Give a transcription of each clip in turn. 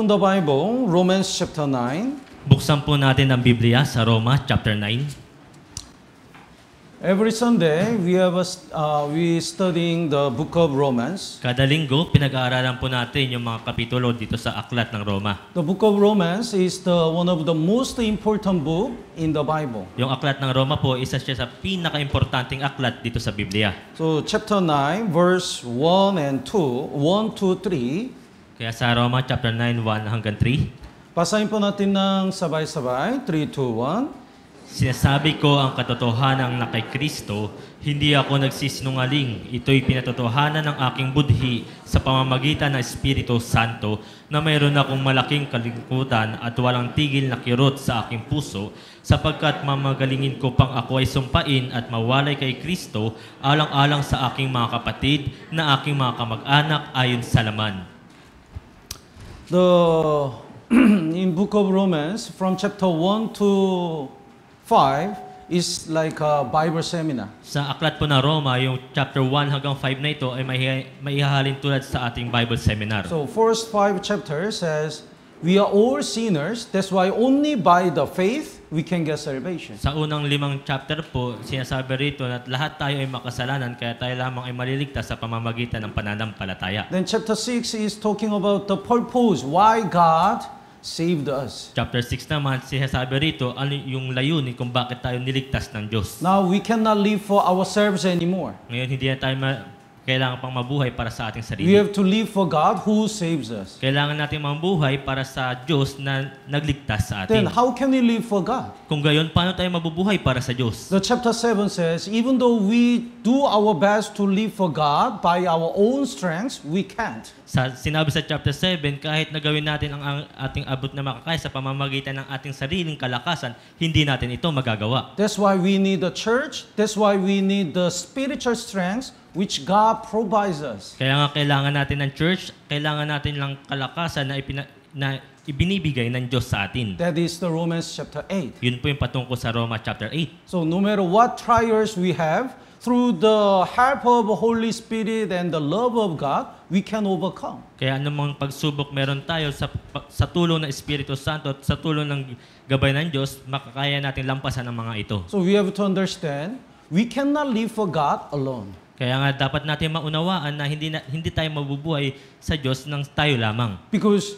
open the Bible, Romans chapter 9. Buksan po natin ang Biblia sa Roma chapter 9. Every Sunday, we studying the book of Romans. Kada linggo, pinag-aaralan po natin yung mga kapitulo dito sa Aklat ng Roma. The book of Romans is one of the most important book in the Bible. Yung Aklat ng Roma po, isa siya sa pinaka-importanting aklat dito sa Biblia. So chapter 9, verse 1 and 2, 1 to 3. Kaya sa Roma chapter 9, 1 hanggang 3. Basahin po natin ng sabay-sabay, 3, 2, 1. Sinasabi ko ang katotohanan na kay Kristo, hindi ako nagsisinungaling. Ito'y pinatotohanan ng aking budhi sa pamamagitan ng Espiritu Santo na mayroon akong malaking kalungkutan at walang tigil na kirot sa aking puso sapagkat mamagalingin ko pang ako ay sumpain at mawalay kay Kristo alang-alang sa aking mga kapatid na aking mga kamag-anak ayon sa laman. In book of Romans, from chapter 1 to 5 is like a Bible seminar. Sa aklat po na Roma, yung chapter 1 hanggang 5 na ito ay maihahalin tulad sa ating Bible seminar. So first 5 chapters says, we are all sinners, that's why only by the faith we can get salvation. Sa unang 5 chapter po, sinasabi rito na lahat tayo ay makasalanan kaya tayo lamang ay maliligtas sa pamamagitan ng pananampalataya. Then chapter 6 is talking about the purpose, why God saved us. Chapter 6 naman, sinasabi rito ano yung layunin kung bakit tayo niligtas ng Diyos. Now we cannot live for ourselves anymore. Ngayon, hindi na tayo kailangan pang mabuhay para sa ating sarili. We have to live for God who saves us. Kailangan natin mabuhay para sa Diyos na nagligtas sa Then atin. how can we live for God? Kung gayon, paano tayo mabubuhay para sa Diyos? The chapter 7 says, even though we do our best to live for God by our own strength, we can't. Sinabi sa chapter 7, kahit nagawin natin ang ating abot na makakaya sa pamamagitan ng ating sariling kalakasan, hindi natin ito magagawa. That's why we need the church. That's why we need the spiritual strength which God provides us. Kaya nga kailangan natin ng church, kailangan natin ng kalakasan na ibinibigay ng Diyos sa atin. That is the Romans chapter 8. Yun po yung patungkol sa Roma chapter 8. So no matter what trials we have, through the help of the Holy Spirit and the love of God, we can overcome. Kaya anumang pagsubok meron tayo sa tulong ng Espiritu Santo at sa tulong ng gabay ng Diyos, makakaya natin lampasan ang mga ito. So we have to understand, we cannot live for God alone. Kaya nga dapat natin maunawaan na hindi tayo mabubuhay sa Diyos nang tayo lamang. Because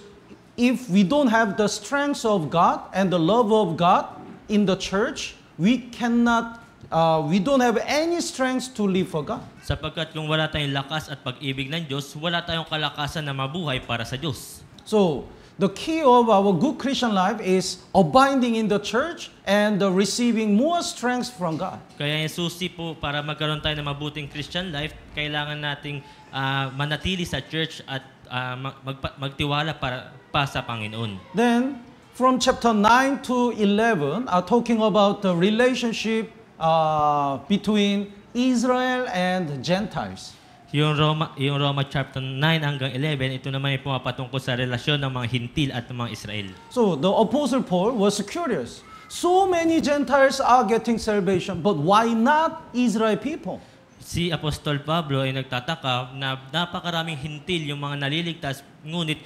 if we don't have the strength of God and the love of God in the church, we don't have any strength to live for God. Sapagkat kung wala tayong lakas at pag-ibig ng Diyos, wala tayong kalakasan na mabuhay para sa Diyos. So, the key of our good Christian life is abiding in the church and receiving more strength from God. Kaya yung susi po para magkaroon tayo ng mabuting Christian life, kailangan nating manatili sa church at magtiwala pa sa Panginoon. Then, from chapter 9 to 11, talking about the relationship between Israel and Gentiles. Yung Roma chapter 9 hanggang 11, ito naman ay pumapatungkol sa relasyon ng mga Hintil at ng mga Israel. So the Apostle Paul was curious. So many Gentiles are getting salvation, but why not Israel people? Si Apostol Pablo ay nagtataka na napakaraming Hintil yung mga naliligtas, ngunit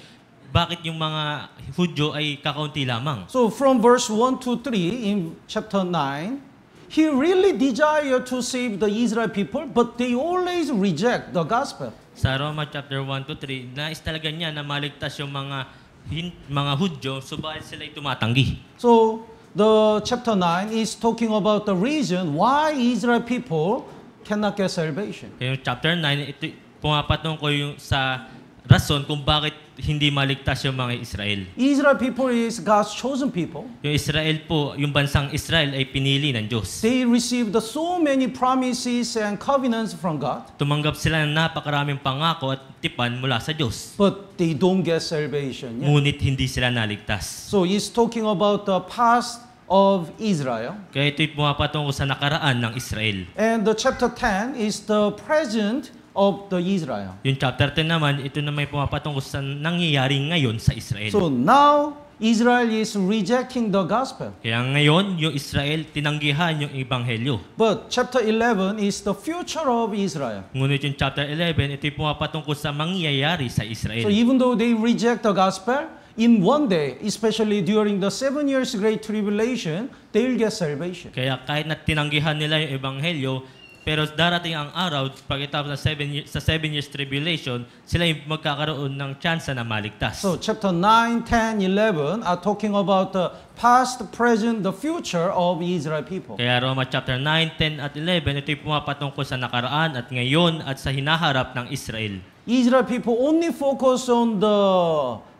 bakit yung mga Hudyo ay kakaunti lamang? So from verse 1 to 3 in chapter 9, he really desired to save the Israel people, but they always reject the gospel. Sa Roma chapter 1 to 3, nais talaga niya na maligtas yung mga Hudyo, subalit sila ay tumatanggi. So the chapter 9 is talking about the reason why Israel people cannot get salvation. Yung chapter 9, ito pumapatungkol yung sa rason kung bakit hindi maligtas yung mga Israel. Israel people is God's chosen people. Yung Israel po, yung bansang Israel ay pinili ng Diyos. They received so many promises and covenants from God. Tumanggap sila ng napakaraming pangako at tipan mula sa Diyos. But they don't get salvation. Ngunit hindi sila naligtas. So he's talking about the past of Israel. Kaya ito'y pumapatungkol sa nakaraan ng Israel. And the chapter 10 is the present of the Israel. Yung chapter 10 naman, ito na may pumapatungkol sa nangyayari ngayon sa Israel. So now, Israel is rejecting the gospel. Kaya ngayon, yung Israel, tinanggihan yung Ebanghelyo. But chapter 11 is the future of Israel. Ngunit yung chapter 11, ito'y pumapatungkol sa mangyayari sa Israel. So even though they reject the gospel, in one day, especially during the 7 years Great Tribulation, they will get salvation. Kaya kahit na tinanggihan nila yung ebanghelyo, pero darating ang araw, pagkatapos ng 7 years tribulation, sila yung magkakaroon ng tsansa na maligtas. So chapter 9, 10, 11 are talking about the past, present, the future of Israel people. Kaya Roma chapter 9, 10 at 11, ito'y pumapatungkol sa nakaraan at ngayon at sa hinaharap ng Israel. Israel people only focus on the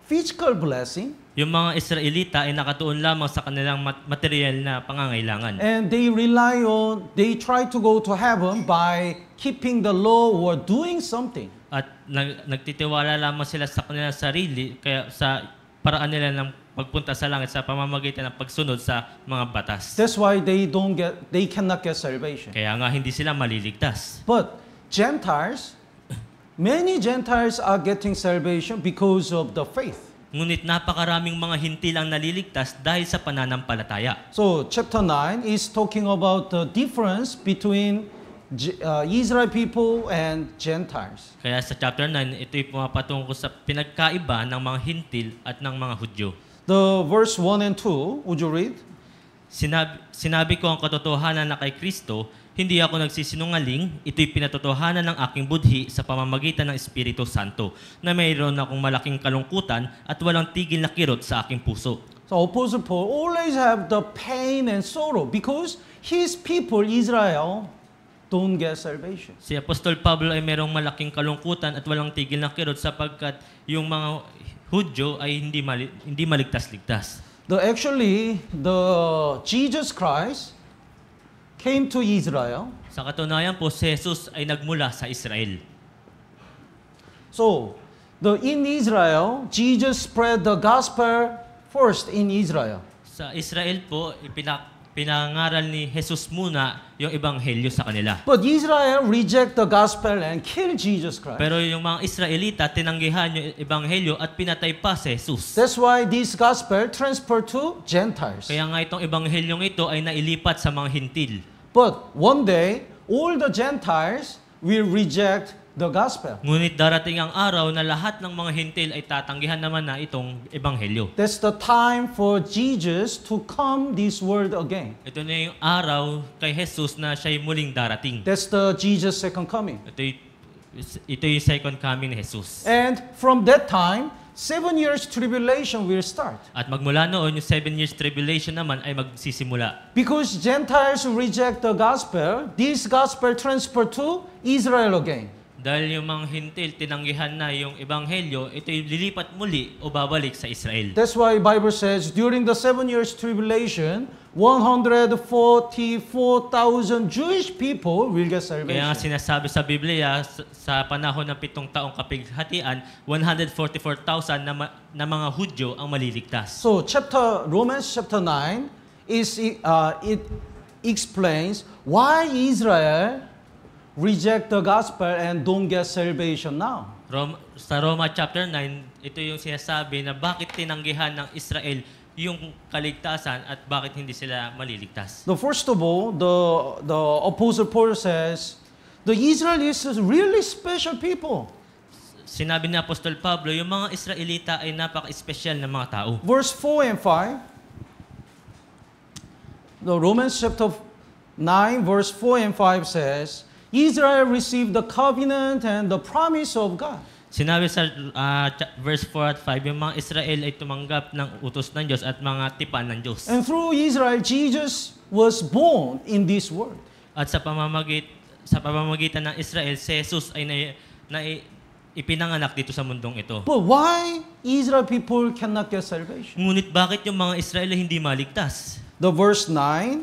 physical blessing. Yung mga Israelita ay nakatuon lamang sa kanilang material na pangangailangan. And they try to go to heaven by keeping the law or doing something. At nagtitiwala lamang sila sa kanilang sarili, kaya sa paraan nila ng pagpunta sa langit sa pamamagitan ng pagsunod sa mga batas. That's why they cannot get salvation. Kaya nga hindi sila maliligtas. But many Gentiles are getting salvation because of the faith. Ngunit napakaraming mga hintil ang naliligtas dahil sa pananampalataya. So chapter 9 is talking about the difference between Israel people and Gentiles. Kaya sa chapter 9, ito'y pumapatungkol sa pinagkaiba ng mga hintil at ng mga Hudyo. The verse 1 and 2, would you read? Sinabi ko ang katotohanan na kay Kristo, hindi ako nagsisinungaling, ito'y pinatotohanan ng aking budhi sa pamamagitan ng Espiritu Santo, na mayroon akong malaking kalungkutan at walang tigil na kirot sa aking puso. So Apostle Paul always have the pain and sorrow because his people, Israel, don't get salvation. Si Apostol Pablo ay mayroong malaking kalungkutan at walang tigil na kirot sapagkat yung mga Hudyo ay hindi maligtas-ligtas. Actually, Jesus Christ came to Israel. Sa katunayan po, si Jesus ay nagmula sa Israel. So, in Israel, Jesus spread the gospel first in Israel. Sa Israel po, pinangaral ni Jesus muna yung ebanghelyo sa kanila. But Israel reject the gospel and kill Jesus Christ. Pero yung mga Israelita, tinanggihan yung ebanghelyo at pinatay pa si Jesus. That's why this gospel transferred to Gentiles. Kaya nga itong ebanghelyong ito ay nailipat sa mga hintil. But one day, all the Gentiles will reject the gospel. Ngunit darating ang araw na lahat ng mga hintil ay tatanggihan naman na itong ebanghelyo. That's the time for Jesus to come this world again. Ito na yung araw kay Jesus na siya'y muling darating. That's the Jesus second coming. Ito yung second coming ni Jesus. And from that time, 7 years tribulation will start. At magmula noon, yung 7 years tribulation naman ay magsisimula. Because Gentiles reject the gospel, this gospel transferred to Israel again. Dahil yung mga hintil, tinanggihan na yung ebanghelyo, ito'y lilipat muli o babalik sa Israel. That's why Bible says, during the 7 years tribulation, 144,000 Jewish people will get salvation. Kaya nga sinasabi sa Biblia, sa panahon ng 7 taong kapighatian, 144,000 na mga Hudyo ang maliligtas. So Romans chapter 9 it explains why Israel reject the gospel and don't get salvation now. Sa Roma chapter 9, ito yung sinasabi na bakit tinanggihan ng Israel yung kaligtasan at bakit hindi sila maliligtas. First of all, the Apostle Paul says, the Israelites are really special people. Sinabi ni Apostol Pablo, yung mga Israelita ay napaka-espesyal na mga tao. Verse 4 and 5, the Romans chapter 9, verse 4 and 5 says, Israel received the covenant and the promise of God. Sinabi sa verse 4 at 5, yung mga Israel ay tumanggap ng utos ng Diyos at mga tipan ng Diyos. And through Israel, Jesus was born in this world. At sa pamamagitan ng Israel, si Jesus ay ipinanganak dito sa mundong ito. But why Israel people cannot get salvation? Ngunit bakit yung mga Israel ay hindi maligtas? The verse 8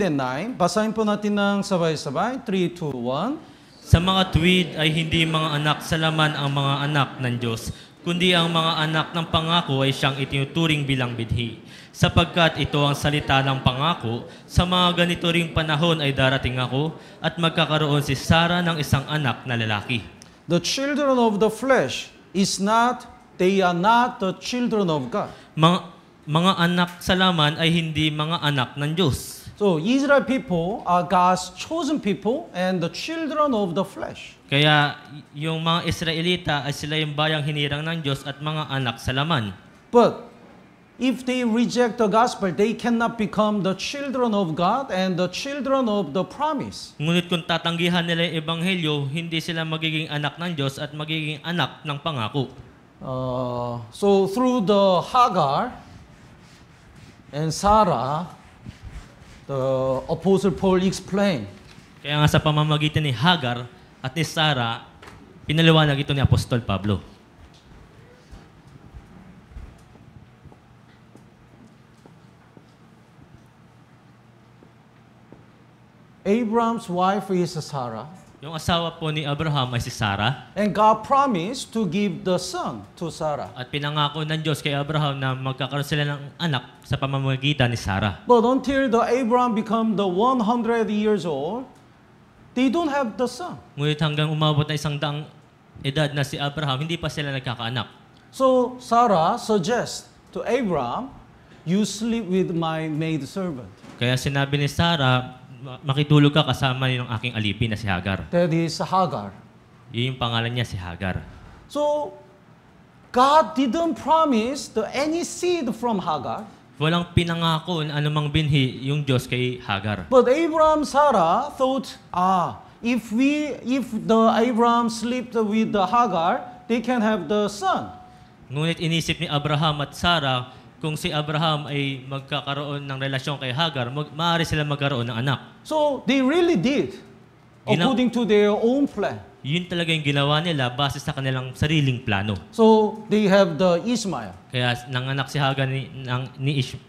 and 9, basahin po natin ng sabay-sabay, 3, 2, 1. Sa mga tuwid ay hindi mga anak sa laman ang mga anak ng Diyos, kundi ang mga anak ng pangako ay siyang itinuturing bilang bidhi. Sapagkat ito ang salita ng pangako, sa mga ganito ring panahon ay darating ako at magkakaroon si Sarah ng isang anak na lalaki. The children of the flesh they are not the children of God. Mga anak sa laman ay hindi mga anak ng Diyos. So Israel people are God's chosen people and the children of the flesh. Kaya yung mga Israelita ay sila yung bayang hinirang ng Diyos at mga anak sa laman. But if they reject the gospel, they cannot become the children of God and the children of the promise. Ngunit kung tatanggihan nila yung ebanghelyo, hindi sila magiging anak ng Diyos at magiging anak ng pangako. So through the Hagar and Sarah, the Apostle Paul explained, Kaya nga sa pamamagitan ni Hagar at ni Sarah, pinaliwanag ito ni Apostol Pablo. Abraham's wife is Sarah, Yung asawa po ni Abraham ay si Sarah and God promised to give the son to Sarah. at pinangako ng Diyos kay Abraham na magkakaroon sila ng anak sa pamamagitan ni Sarah. But until the Abraham become the 100 years old, they don't have the son. Ngunit hanggang umabot na 100 edad na si Abraham, hindi pa sila nagkakaanak. So Sarah suggests to Abraham, you sleep with my maidservant. Kaya sinabi ni Sarah, makitulog ka kasama yung aking alipin na si Hagar. That is Hagar. Yun yung pangalan niya, si Hagar. So God didn't promise any seed from Hagar. Walang pinangako na anumang binhi yung Diyos kay Hagar. But Abraham, Sarah thought, if the Abraham slept with the Hagar, they can have the son. Ngunit inisip ni Abraham at Sarah, kung si Abraham ay magkakaroon ng relasyon kay Hagar, maaari sila magkaroon ng anak. So they really did, according to their own plan. Yun talaga yung ginawa nila base sa kanilang sariling plano. So they have the Ishmael. Kaya nanganak si Hagar ni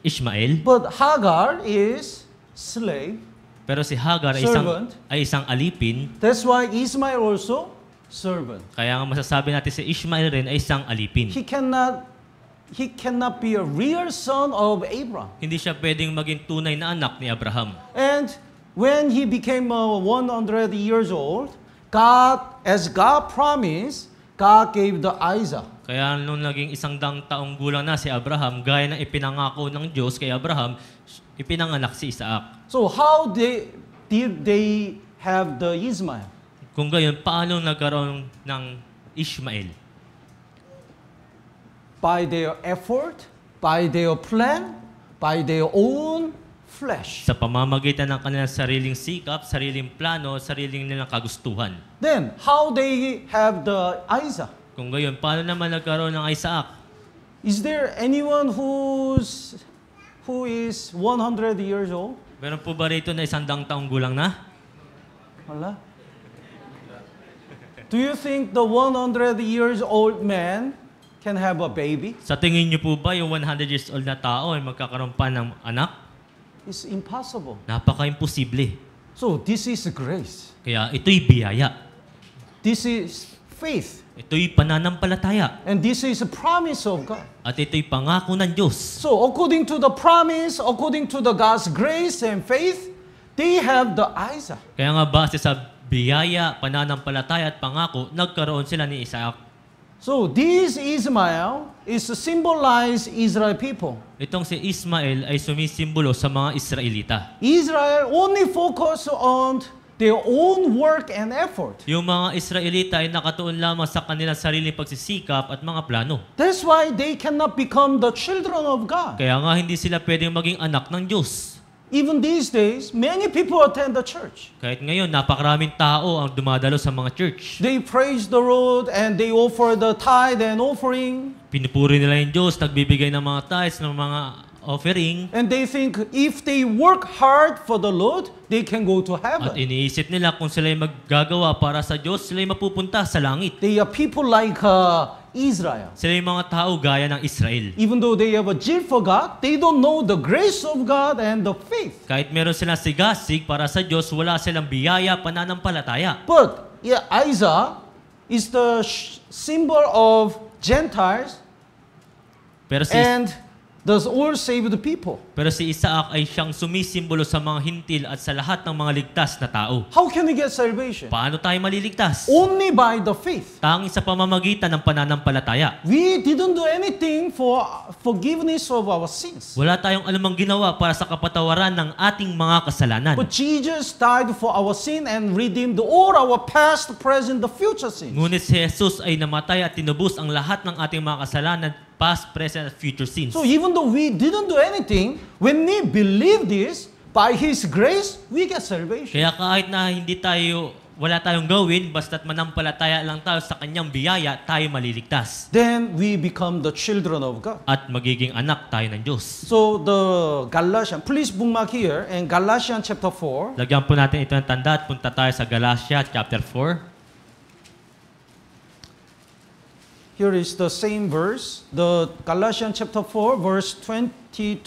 Ishmael. But Hagar is slave. Pero si Hagar Servant. ay isang alipin. That's why Ishmael also servant. Kaya nga masasabi natin si Ishmael rin ay isang alipin. He cannot be a real son of Abraham. Hindi siya pwedeng maging tunay na anak ni Abraham. And when he became 100 years old, as God promised, God gave the Isaac. Kaya nung naging 100 taong gulang na si Abraham, gaya ng ipinangako ng Diyos kay Abraham, ipinanganak si Isaac. So how did they have the Ishmael? Kung gayon, paano nagkaroon ng Ishmael? By their effort, by their plan, by their own flesh. Sa pamamagitan ng kanilang sariling sikap, sariling plano, sariling nilang kagustuhan. Then, how they have the Isaac? Kung gayon, paano naman nagkaroon ng Isaac? Is there anyone who is 100 years old? Meron po ba rito na 100 taong gulang na? Wala. Do you think the 100 years old man can have a baby? Sa tingin niyo po ba yung 100 years old na tao ay magkakaroon pa ng anak? It's impossible. Napaka-imposible. So this is grace. Kaya ito'y biyaya. This is faith. Ito'y pananampalataya. And this is a promise of God. At ito'y pangako ng Diyos. So according to the promise, according to the God's grace and faith, they have the Isaac. Kaya nga base sa biyaya, pananampalataya at pangako, nagkaroon sila ni Isaac. So this Ishmael is to symbolize Israel people. Itong si Ismael ay sumisimbolo sa mga Israelita. Israel only focus on their own work and effort. Yung mga Israelita ay nakatuon lamang sa kanilang sariling pagsisikap at mga plano. That's why they cannot become the children of God. Kaya nga hindi sila pwedeng maging anak ng Diyos. Even these days, many people attend the church. Kahit ngayon, napakaraming tao ang dumadalo sa mga church. They praise the Lord and they offer the tithe and offering. Pinupuri nila yung Diyos, nagbibigay ng mga tithes, ng mga offering. And they think if they work hard for the Lord, they can go to At heaven. iniisip nila kung sila ay maggagawa para sa Diyos, sila ay mapupunta sa langit. They are people like Israel. Sila yung mga tao gaya ng Israel. Even though they have a zeal for God, they don't know the grace of God and the faith. Kahit meron silang sigasig para sa Diyos, wala silang biyaya, pananampalataya. But Isaac is the symbol of Gentiles Pero si, and the all saved people. Pero si Isaac ay siyang sumisimbolo sa mga hintil at sa lahat ng mga ligtas na tao. How can we get salvation? Paano tayo maliligtas? Only by the faith. Tanging sa pamamagitan ng pananampalataya. We didn't do anything for forgiveness of our sins. Wala tayong anumang ginawa para sa kapatawaran ng ating mga kasalanan. But Jesus died for our sin and redeemed all our past, present, the future sins. Ngunit si Jesus ay namatay at tinubos ang lahat ng ating mga kasalanan, past, present, at future sins. So even though we didn't do anything, when we believe this, by His grace, we get salvation. Kaya kahit na wala tayong gawin, basta't manampalataya lang tayo sa kanyang biyaya, tayo maliligtas. Then we become the children of God. At magiging anak tayo ng Diyos. So the Galatians, please bookmark here, in Galatians chapter 4. Lagyan po natin ito ng tanda at punta tayo sa Galatia chapter 4. Here is the same verse, the Galatians chapter 4, verse 22.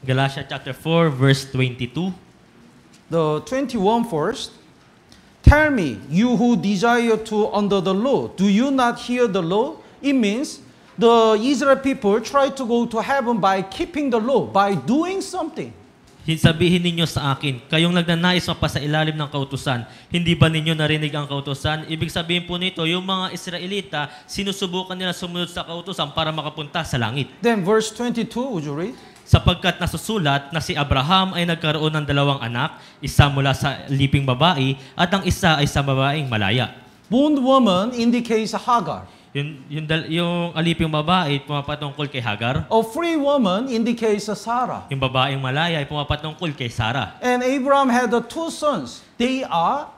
Galatia chapter 4, verse 22. The 21 first. Tell me, you who desire to under the law, do you not hear the law? It means the Israel people try to go to heaven by keeping the law, by doing something. Sabihin ninyo sa akin, kayong nagnanais mapa sa ilalim ng kautusan, hindi ba ninyo narinig ang kautusan? Ibig sabihin po nito, yung mga Israelita, sinusubukan nila sumunod sa kautusan para makapunta sa langit. Then verse 22, would you read? Sapagkat nasusulat na si Abraham ay nagkaroon ng 2 anak, isa mula sa liping babae at ang isa ay sa babaeng malaya. Bondwoman indicates Hagar. Yung aliping babae pumapatungkol kay Hagar. A free woman indicates Sarah. Yung babaeng malaya ay pumapatungkol kay Sarah. And Abraham had 2 sons. They are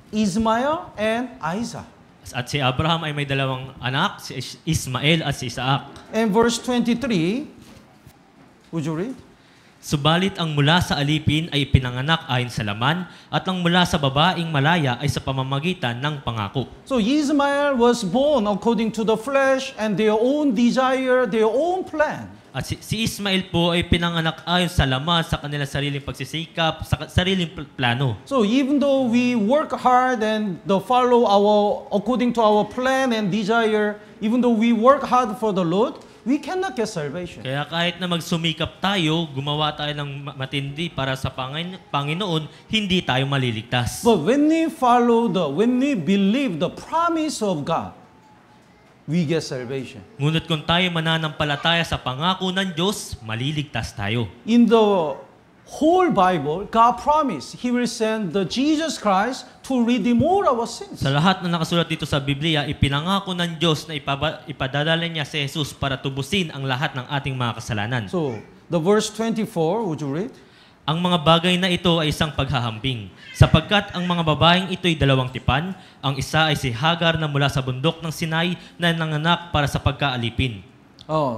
Ismael and Isaac. At si Abraham ay may 2 anak, si Ismael at si Isaac. And verse 23, would you read? Subalit ang mula sa alipin ay pinanganak ayon sa laman at ang mula sa babaeng malaya ay sa pamamagitan ng pangako. So Ismael was born according to the flesh and their own desire, their own plan. At si Ismael po ay pinanganak ayon sa laman, sa kanilang sariling pagsisikap, sa sariling plano. So even though we work hard and follow according to our plan and desire, even though we work hard for the Lord, we cannot get salvation. Kaya kahit na magsumikap tayo, gumawa tayo ng matindi para sa Panginoon, hindi tayo maliligtas. But when we believe the promise of God, we get salvation. Ngunit kung tayo mananampalataya sa pangako ng Diyos, maliligtas tayo. In the whole Bible, God promised He will send the Jesus Christ to redeem all our sins. Sa lahat na nakasulat dito sa Biblia, ipinangako ng Diyos na ipadadala niya si Jesus para tubusin ang lahat ng ating mga kasalanan. So, the verse 24, would you read? Ang mga bagay na ito ay isang paghahambing, sapagkat ang mga babaeng ito'y 2 tipan, ang isa ay si Hagar na mula sa bundok ng Sinai na nanganak para sa pagkaalipin.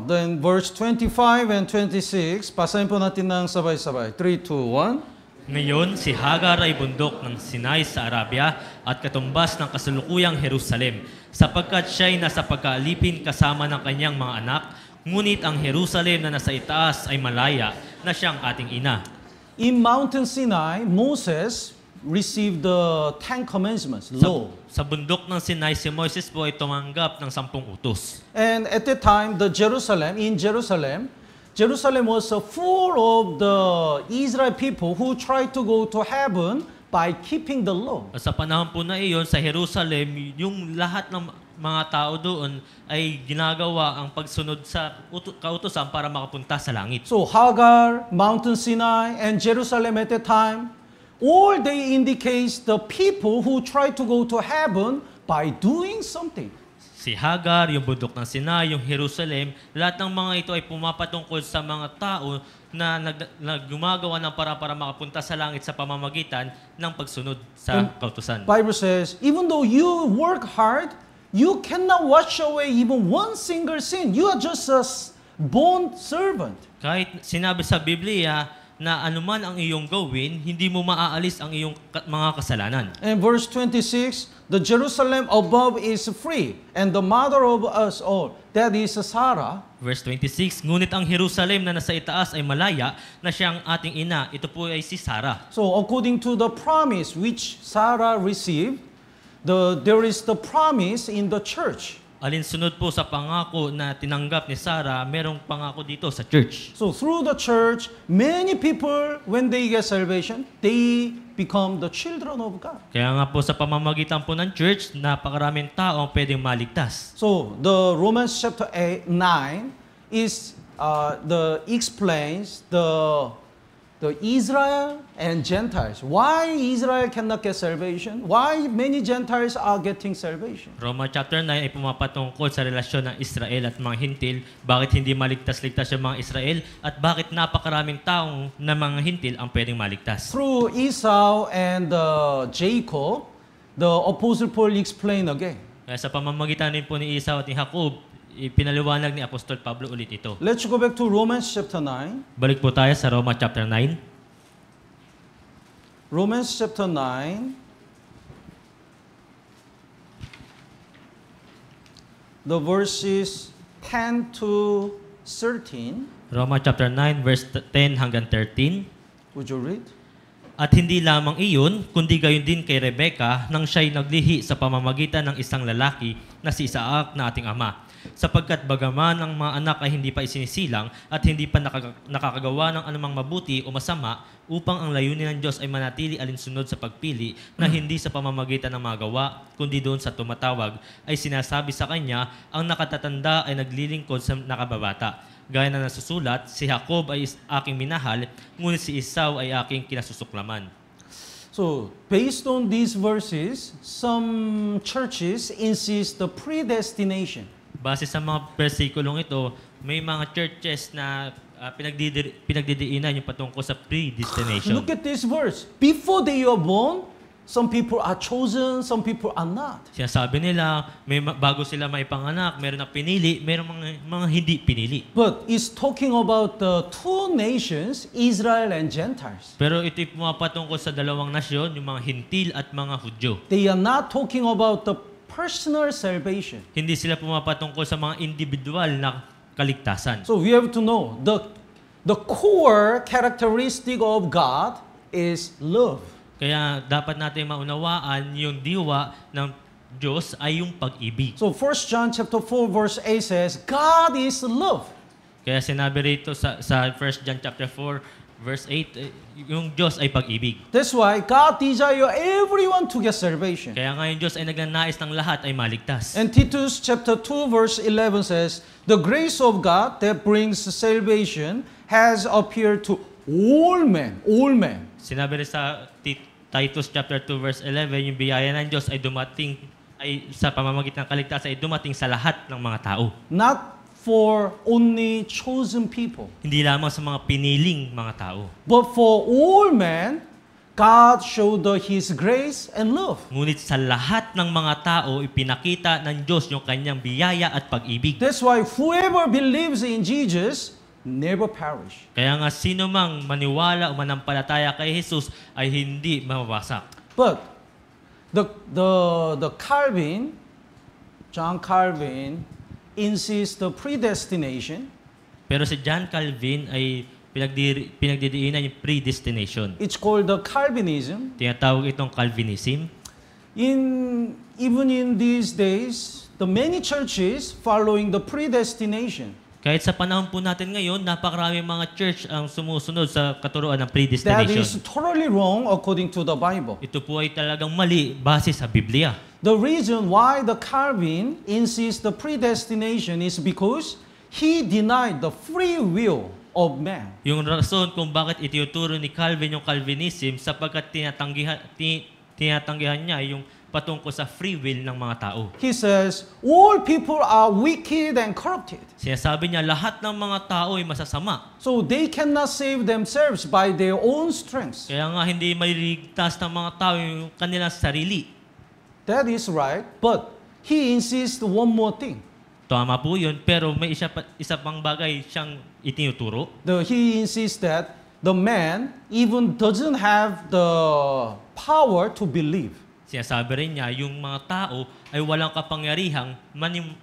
Then verse 25 and 26, pasahin po natin ng sabay-sabay. 3, 2, 1. Ngayon, si Hagar ay bundok ng Sinai sa Arabia at katumbas ng kasalukuyang Jerusalem, sapagkat siya ay nasa pagkaalipin kasama ng kanyang mga anak, ngunit ang Jerusalem na nasa itaas ay malaya na siyang ating ina. In Mountain Sinai, Moses received the 10 commandments, law. Sa bundok ng Sinai, si Moises po ay tumanggap ng 10 utos. And at that time, Jerusalem was full of the Israel people who tried to go to heaven by keeping the law. Sa panahon po na iyon, sa Jerusalem, yung lahat ng mga tao doon ay ginagawa ang pagsunod sa kautusan para makapunta sa langit. So Hagar, Mountain Sinai, and Jerusalem at that time, all they indicates the people who try to go to heaven by doing something. Si Hagar, yung bundok ng Sinai, yung Jerusalem, lahat ng mga ito ay pumapatungkol sa mga tao na gumagawa ng para makapunta sa langit sa pamamagitan ng pagsunod sa kautusan. Bible says, even though you work hard, you cannot wash away even one single sin. You are just a bond servant. Kahit sinabi sa Biblia na anuman ang iyong gawin, hindi mo maaalis ang iyong mga kasalanan. And verse 26, the Jerusalem above is free, and the mother of us all, that is Sarah. Verse 26, ngunit ang Jerusalem na nasa itaas ay malaya na siyang ating ina. Ito po ay si Sarah. So according to the promise which Sarah received, there is the promise in the church. Alinsunod po sa pangako na tinanggap ni Sarah, merong pangako dito sa church. So through the church, many people, when they get salvation, they become the children of God. Kaya nga po sa pamamagitan po ng church, napakaraming tao ang pwedeng maligtas. So the Romans chapter 9 is explains the Israel and Gentiles. Why Israel cannot get salvation? Why many Gentiles are getting salvation? Roma chapter 9 ay pumapatungkol sa relasyon ng Israel at mga Hintil. Bakit hindi maligtas-ligtas yung mga Israel? At bakit napakaraming taong na mga Hintil ang pwedeng maligtas? Through Esau and Jacob, the Apostle Paul explained again. Kaya sa pamamagitan din po ni Esau at ni Jacob, ipinaliwanag ni Apostol Pablo ulit ito. Let's go back to Romans chapter 9. Balik po tayo sa Roma chapter 9. Romans chapter 9. The verses 10 to 13. Roma chapter 9 verse 10 hanggang 13. Would you read? At hindi lamang iyon, kundi gayon din kay Rebecca nang siya'y naglihi sa pamamagitan ng isang lalaki na si Isaac na ating ama. Sapagkat bagaman ang mga anak ay hindi pa isinisilang at hindi pa nakakagawa ng anumang mabuti o masama upang ang layunin ng Diyos ay manatili alinsunod sa pagpili na hindi sa pamamagitan ng mga gawa, kundi doon sa tumatawag, ay sinasabi sa kanya, ang nakatatanda ay naglilingkod sa nakababata. Gaya na nasusulat, si Jacob ay aking minahal, ngunit si Esau ay aking kinasusuklaman. So, based on these verses, some churches insist the predestination. Base sa mga versikulong ito, may mga churches na pinagdidiinan yung patungkol sa predestination. Look at this verse. Before they are born, some people are chosen, some people are not. Sinasabi nila, bago sila maipanganak, meron na pinili, meron mga hindi pinili. But it's talking about the two nations, Israel and Gentiles. Pero ito'y pumapatungkol sa dalawang nasyon, yung mga Hintil at mga Hudyo. They are not talking about the personal salvation. Hindi sila pumapatungkol sa mga individual na kaligtasan. So we have to know the core characteristic of God is love. Kaya dapat natin maunawaan yung diwa ng Diyos ay yung pag-ibig. So 1 John chapter 4 verse 8 says, God is love. Kaya sinabi rito sa 1 John chapter 4 verse 8, yung Diyos ay pag-ibig. That's why God desire everyone to get salvation. Kaya nga yung Diyos ay nagnanais ng lahat ay maligtas. And Titus chapter 2 verse 11 says, the grace of God that brings salvation has appeared to all men. All men. Sinabi rin sa Titus chapter 2 verse 11, yung biyaya ng Diyos ay dumating ay sa pamamagitan ng kaligtasan ay dumating sa lahat ng mga tao. Not for only chosen people. Hindi lamang sa mga piniling mga tao. But for all men, God showed His grace and love. Ngunit sa lahat ng mga tao, ipinakita ng Diyos yung kanyang biyaya at pag-ibig. That's why whoever believes in Jesus never perish. Kaya nga sino mang maniwala o manampalataya kay Jesus ay hindi mawawasak. But the Calvin, John Calvin, insists the predestination. Pero si John Calvin ay pinagdidiinan yung predestination. It's called the Calvinism. Tinatawag itong Calvinism. Even in these days, the many churches following the predestination. Kahit sa panahon po natin ngayon, napakaraming mga church ang sumusunod sa katuruan ng That predestination. is totally wrong according to the Bible. Ito po ay talagang mali base sa Biblia. The reason why the Calvin insists the predestination is because he denied the free will of man. Yung rason kung bakit ituturo ni Calvin yung Calvinism sapagkat tinatanggihan niya yung patungkol sa free will ng mga tao. He says, all people are wicked and corrupted. Sinasabi niya lahat ng mga tao ay masasama. So they cannot save themselves by their own strength. Kaya nga hindi maliligtas ng mga tao yung kanilang sarili. That is right, but he insists one more thing. Tama po yun, pero may isa pang bagay siyang itinuturo. He insists that the man even doesn't have the power to believe. Sinasabi rin niya, yung mga tao ay walang kapangyarihang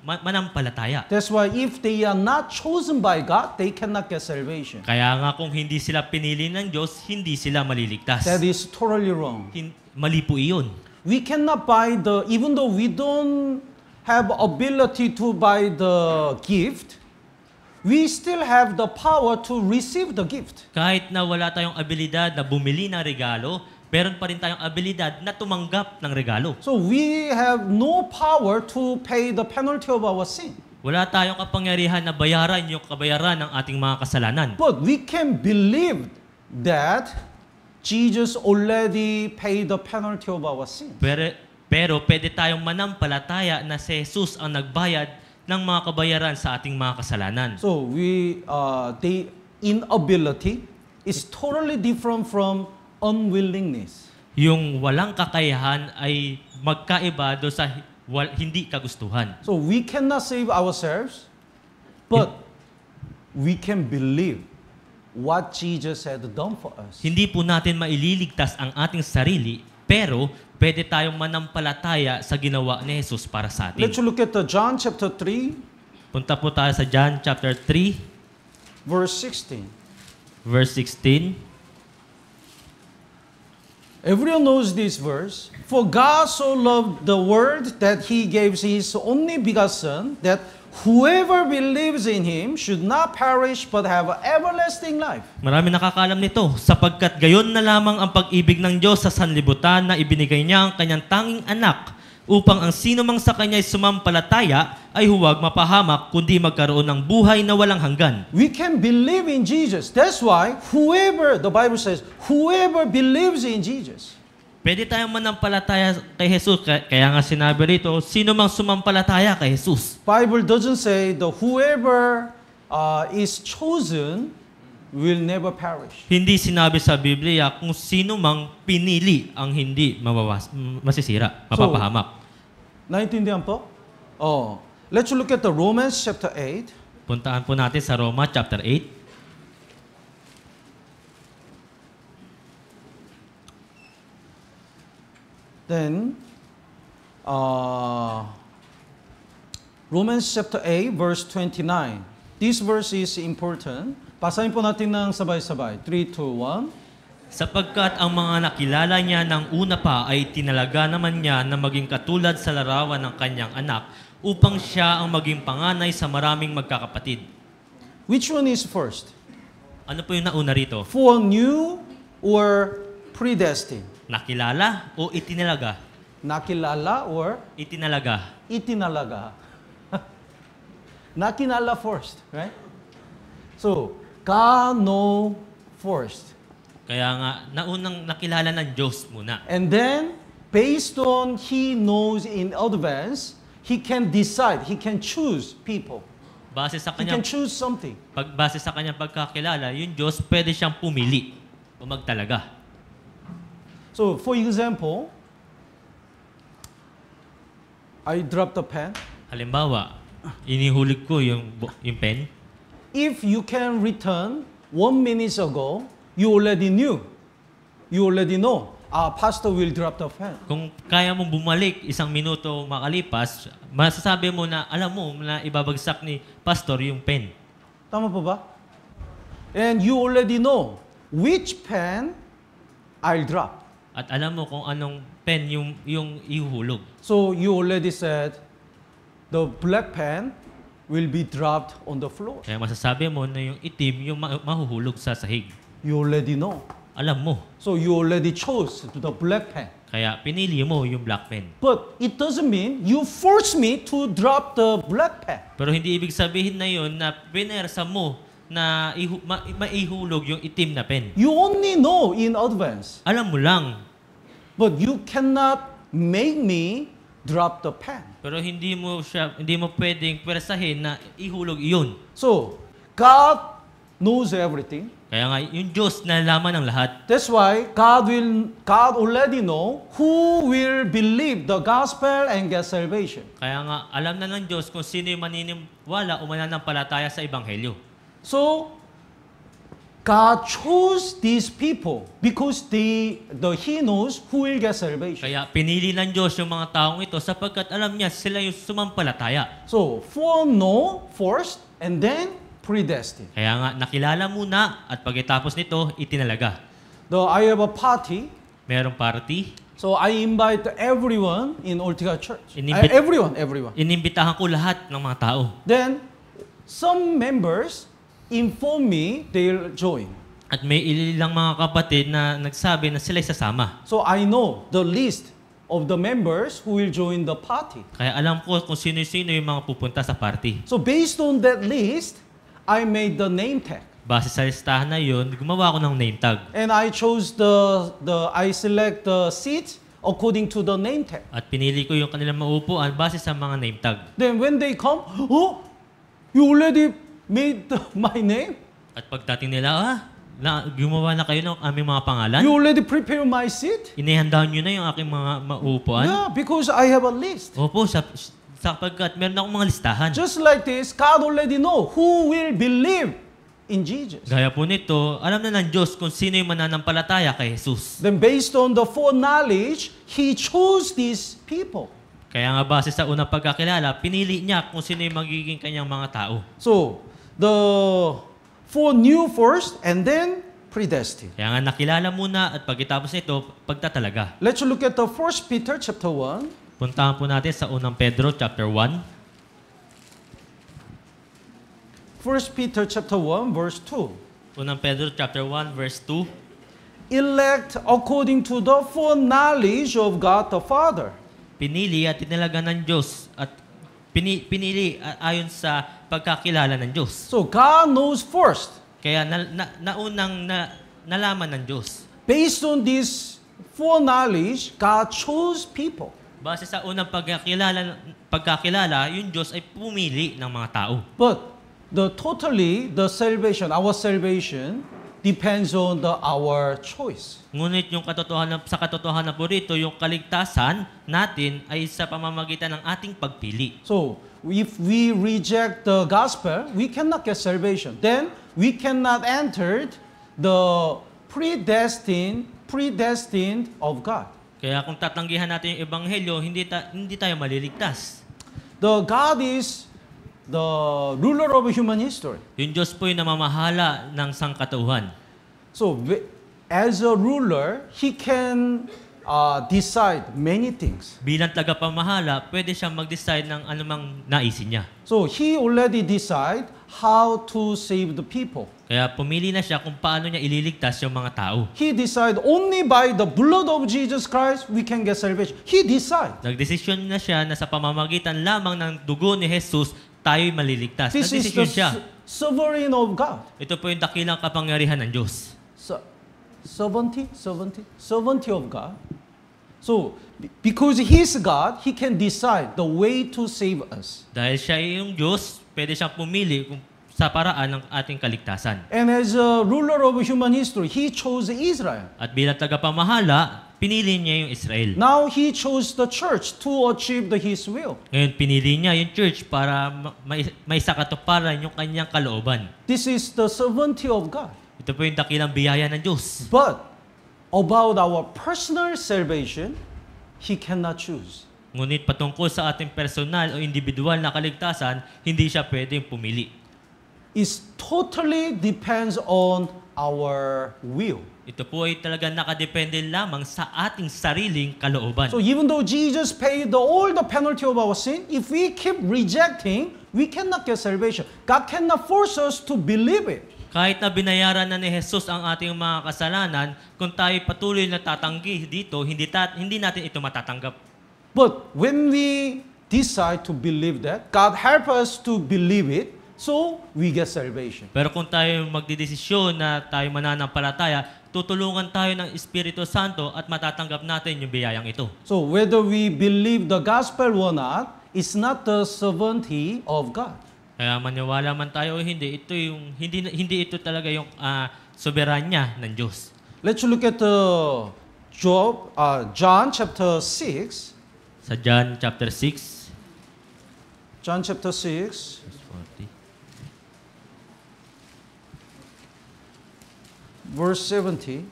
manampalataya. That's why if they are not chosen by God, they cannot get salvation. Kaya nga kung hindi sila pinili ng Diyos, hindi sila maliligtas. That is totally wrong. Mali po iyon. We cannot buy even though we don't have ability to buy the gift, we still have the power to receive the gift. Kahit na wala tayong abilidad na bumili ng regalo, meron pa rin tayong abilidad na tumanggap ng regalo. So we have no power to pay the penalty of our sin. Wala tayong kapangyarihan na bayaran yung kabayaran ng ating mga kasalanan. But we can believe that Jesus already paid the penalty of our sin. Pero pwede tayong manampalataya na si Jesus ang nagbayad ng mga kabayaran sa ating mga kasalanan. So the inability is totally different from unwillingness. Yung walang kakayahan ay magkaiba do sa hindi kagustuhan. So we cannot save ourselves, but we can believe what Jesus had done for us. Hindi po natin maililigtas ang ating sarili, pero pwede tayong manampalataya sa ginawa ni Jesus para sa atin. Let's look at John chapter 3, Punta po tayo sa John chapter 3, verse 16. verse 16. Everyone knows this verse. For God so loved the world that He gave His only begotten Son, that whoever believes in Him should not perish but have everlasting life. Marami nakakaalam nito, sapagkat gayon na lamang ang pag-ibig ng Diyos sa sanlibutan na ibinigay niya ang kanyang tanging anak, upang ang sino mang sa kanya ay sumampalataya ay huwag mapahamak, kundi magkaroon ng buhay na walang hanggan. We can believe in Jesus. That's why the Bible says, whoever believes in Jesus. Pwede tayong manampalataya kay Jesus, kaya nga sinabi rito, sino mang sumampalataya kay Jesus. Bible doesn't say the whoever is chosen will never perish. Hindi sinabi sa Biblia kung sino mang pinili ang hindi masisira, mapapahamak. Naintindihan po? Oh. Let's look at the Romans chapter 8. Puntaan po natin sa Roma chapter 8. Then, Romans chapter 8, verse 29. This verse is important. Basahin po natin ng sabay-sabay. 3, 2, 1. Sapagkat ang mga nakilala niya ng una pa ay tinalaga naman niya na maging katulad sa larawan ng kanyang anak upang siya ang maging panganay sa maraming magkakapatid. Which one is first? Ano po yung nauna rito? Foreknew or predestined? Nakilala o itinalaga? Nakilala or Itinalaga. itinalaga? Nakilala first, right? So, God know first. Kaya nga, naunang nakilala ng Diyos muna. And then, based on He knows in advance, He can decide, He can choose people. Base sa He can kanyang choose something. base sa kanyang pagkakilala, yung Diyos pwede siyang pumili o magtalaga. So, for example, I dropped a pen. Halimbawa, inihulog ko yung pen. If you can return 1 minute ago, you already knew. You already know. Our pastor will drop the pen. Kung kaya mong bumalik 1 minuto makalipas, masasabi mo na alam mo na ibabagsak ni pastor yung pen. Tama po ba? And you already know which pen I'll drop. At alam mo kung anong pen yung ihuhulog. So you already said the black pen will be dropped on the floor. Kaya masasabi mo na yung itim yung mahuhulog sa sahig. You already know. Alam mo. So you already chose the black pen. Kaya pinili mo yung black pen. But it doesn't mean you force me to drop the black pen. Pero hindi ibig sabihin na yun na pinersa mo na maihulog yung itim na pen. You only know in advance. Alam mo lang. But you cannot make me drop the pen. Pero hindi mo pwedeng pwersahin na ihulog iyon. So, God knows everything. Kaya nga, yung Diyos nalaman ng lahat. That's why God already know who will believe the gospel and get salvation. Kaya nga, alam na ng Diyos kung sino yung maniniwala o mananampalataya sa Ebanghelyo. So, God chose these people because He knows who will get salvation. Kaya pinili ng Diyos yung mga taong ito sapagkat alam niya sila yung sumampalataya. So, foreknow first and then predestined. Kaya nga, nakilala muna at pagkatapos nito, itinalaga. I have a party. Merong party. So I invite everyone in Ortiga Church. Inimbit- Everyone. Inimbitahan ko lahat ng mga tao. Then some members inform me they'll join. At may ilang mga kapatid na nagsabi na sila'y sasama. So I know the list of the members who will join the party. Kaya alam ko kung sino-sino yung mga pupunta sa party. So based on that list, I made the name tag. Base sa listahan na yun, gumawa ako ng name tag. And I chose I select the seats according to the name tag. At pinili ko yung kanilang maupuan base sa mga name tag. Then when they come, oh, you already made my name? At pagdating nila, gumawa na kayo ng aming mga pangalan. You already prepare my seat? Inihandaan nyo na yung aking mga maupuan. Yeah, because I have a list. Opo, sapagkat meron akong mga listahan. Just like this, God already know who will believe in Jesus. Gaya po nito, alam na ng Diyos kung sino yung mananampalataya kay Jesus. Then based on the foreknowledge, He chose these people. Kaya nga base sa unang pagkakilala, pinili niya kung sino yung magiging kanyang mga tao. So, the foreknew first and then predestined. Kaya nga nakilala muna at pagkatapos nito, pagtatalaga. Let's look at the 1 Peter chapter 1. Puntahan po natin sa unang Pedro chapter 1. 1 Peter chapter 1 verse 2. Unang Pedro chapter 1 verse 2. Elect according to the foreknowledge of God the Father. Pinili at tinalaga ng Diyos at pinili ayon sa pagkakilala ng Diyos. So God knows first. Kaya naunang nalaman ng Diyos. Based on this foreknowledge, God chose people. Base sa unang pagkakilala, yung Diyos ay pumili ng mga tao. But our salvation depends on our choice. Ngunit sa katotohanan po rito, yung kaligtasan natin ay sa pamamagitan ng ating pagpili. So, if we reject the gospel, we cannot get salvation. Then, we cannot enter the predestined of God. Kaya kung tatanggihan natin yung ebanghelyo, hindi tayo maliligtas. God is the ruler of human history. Yung Diyos po yung namamahala ng sangkatauhan. So, as a ruler, He can decide many things. Bilang tagapamahala, pwede siyang mag-decide ng anumang naisin niya. So, He already decide how to save the people. Kaya pumili na siya kung paano niya ililigtas yung mga tao. He decide only by the blood of Jesus Christ we can get salvation. He decide. Nagdesisyon na siya na sa pamamagitan lamang ng dugo ni Jesus, tayo'y maliligtas. This is the Nagdesisyon siya. sovereign of God. Ito po yung dakilang kapangyarihan ng Diyos. Sovereignty of God. So, because He's God, He can decide the way to save us. Dahil siya yung Diyos, pwede siyang pumili sa paraan ng ating kaligtasan. And as a ruler of human history, He chose Israel. At bilang tagapamahala, pinili niya yung Israel. Now He chose the church to achieve His will. Ngayon, pinili niya yung church para may sakatuparan yung kanyang kalooban. This is the sovereignty of God. Ito po yung dakilang biyaya ng Diyos. But about our personal salvation, He cannot choose. Ngunit patungkol sa ating personal o individual na kaligtasan, hindi siya pwedeng pumili. It totally depends on our will. Ito po ay talagang nakadepende lamang sa ating sariling kalooban. So even though Jesus paid all the penalty of our sin, if we keep rejecting, we cannot get salvation. God cannot force us to believe it. Kahit na binayaran na ni Jesus ang ating mga kasalanan, kung tayo patuloy na tatanggi dito, hindi natin ito matatanggap. But when we decide to believe that, God help us to believe it, so we get salvation. Pero kung tayo magdidesisyon na tayo mananampalataya, tutulungan tayo ng Espiritu Santo at matatanggap natin yung biyayang ito. So whether we believe the gospel or not, it's not the sovereignty of God. Kaya maniwala man tayo o hindi, hindi ito talaga yung soberanya ng Diyos. Let's look at John chapter 6. Sa John chapter 6, John chapter 6, verse 40. verse 70.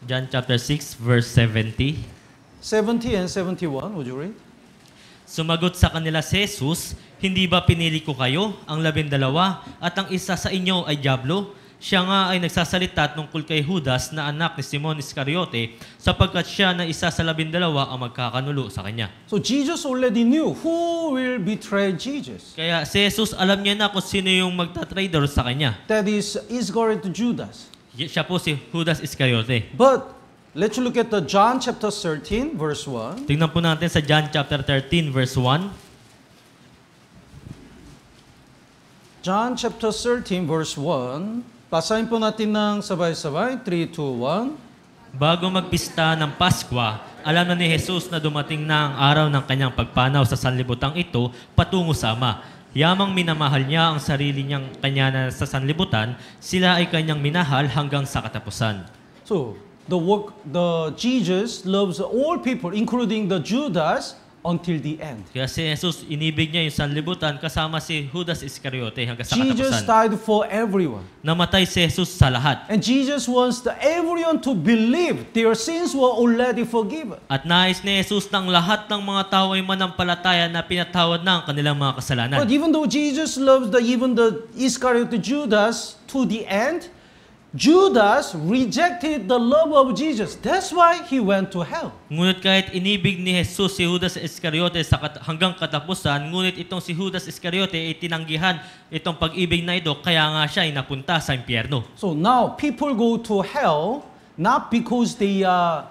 John chapter 6, verse 70. 70 and 71, would you read? Sumagot sa kanila si Jesus, "Hindi ba pinili ko kayo, ang 12, at ang isa sa inyo ay dyablo? Siya nga ay nagsasalita tungkol kay Judas na anak ni Simon Iscariote sapagkat siya na isa sa 12 ang magkakanulo sa kanya. So Jesus already knew who will betray Jesus. Kaya si Jesus alam niya na kung sino yung magtatrader sa kanya. That is Iscariot Judas. Siya po si Judas Iscariote. But let's look at the John chapter 13 verse 1. Tingnan po natin sa John chapter 13 verse 1. John chapter 13 verse 1. Basahin po natin ng sabay-sabay. 3, 2, 1. Bago magpista ng Paskwa, alam na ni Jesus na dumating na ang araw ng kanyang pagpanaw sa sanlibutang ito patungo sa Ama. Yamang minamahal niya ang sarili niyang kanya na sa sanlibutan, sila ay kanyang minahal hanggang sa katapusan. So, the Jesus loves all people, including the Judas, until the end. Kaya si Jesus, inibig niya yung sanlibutan kasama si Judas Iscariote hanggang sa Jesus katapusan. died for everyone. Namatay si Jesus sa lahat. And Jesus wants everyone to believe their sins were already forgiven. At nais ni Jesus ng lahat ng mga tao ay manampalataya na pinatawad na ang kanilang mga kasalanan. But even though Jesus loves even the Iscariot Judas to the end, Judas rejected the love of Jesus. That's why he went to hell. Ngunit kahit inibig ni Jesus si Judas Iscariote hanggang katapusan, ngunit itong si Judas Iscariote ay tinanggihan itong pag-ibig na ito, kaya nga siya ay napunta sa impyerno. So now, people go to hell not because they are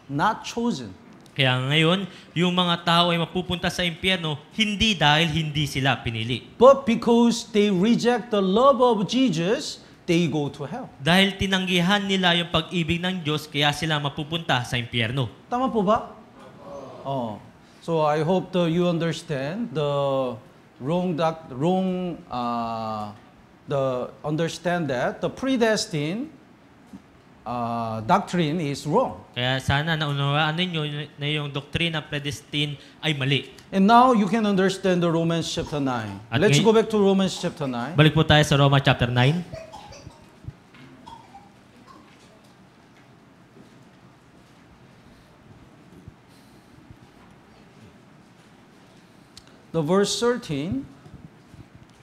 not chosen. Kaya ngayon, yung mga tao ay mapupunta sa impyerno hindi dahil hindi sila pinili. But because they reject the love of Jesus, they go to hell. Dahil tinanggihan nila yung pag-ibig ng Diyos, kaya sila mapupunta sa impyerno. Tama po ba? Oh. So I hope that you understand understand that the predestined doctrine is wrong. Kaya sana naunawaan ninyo na yung doktrina predestined ay mali. And now you can understand the Romans chapter 9. At Let's ngay- go back to Romans chapter 9. Balik po tayo sa Roma chapter 9. The verse 13.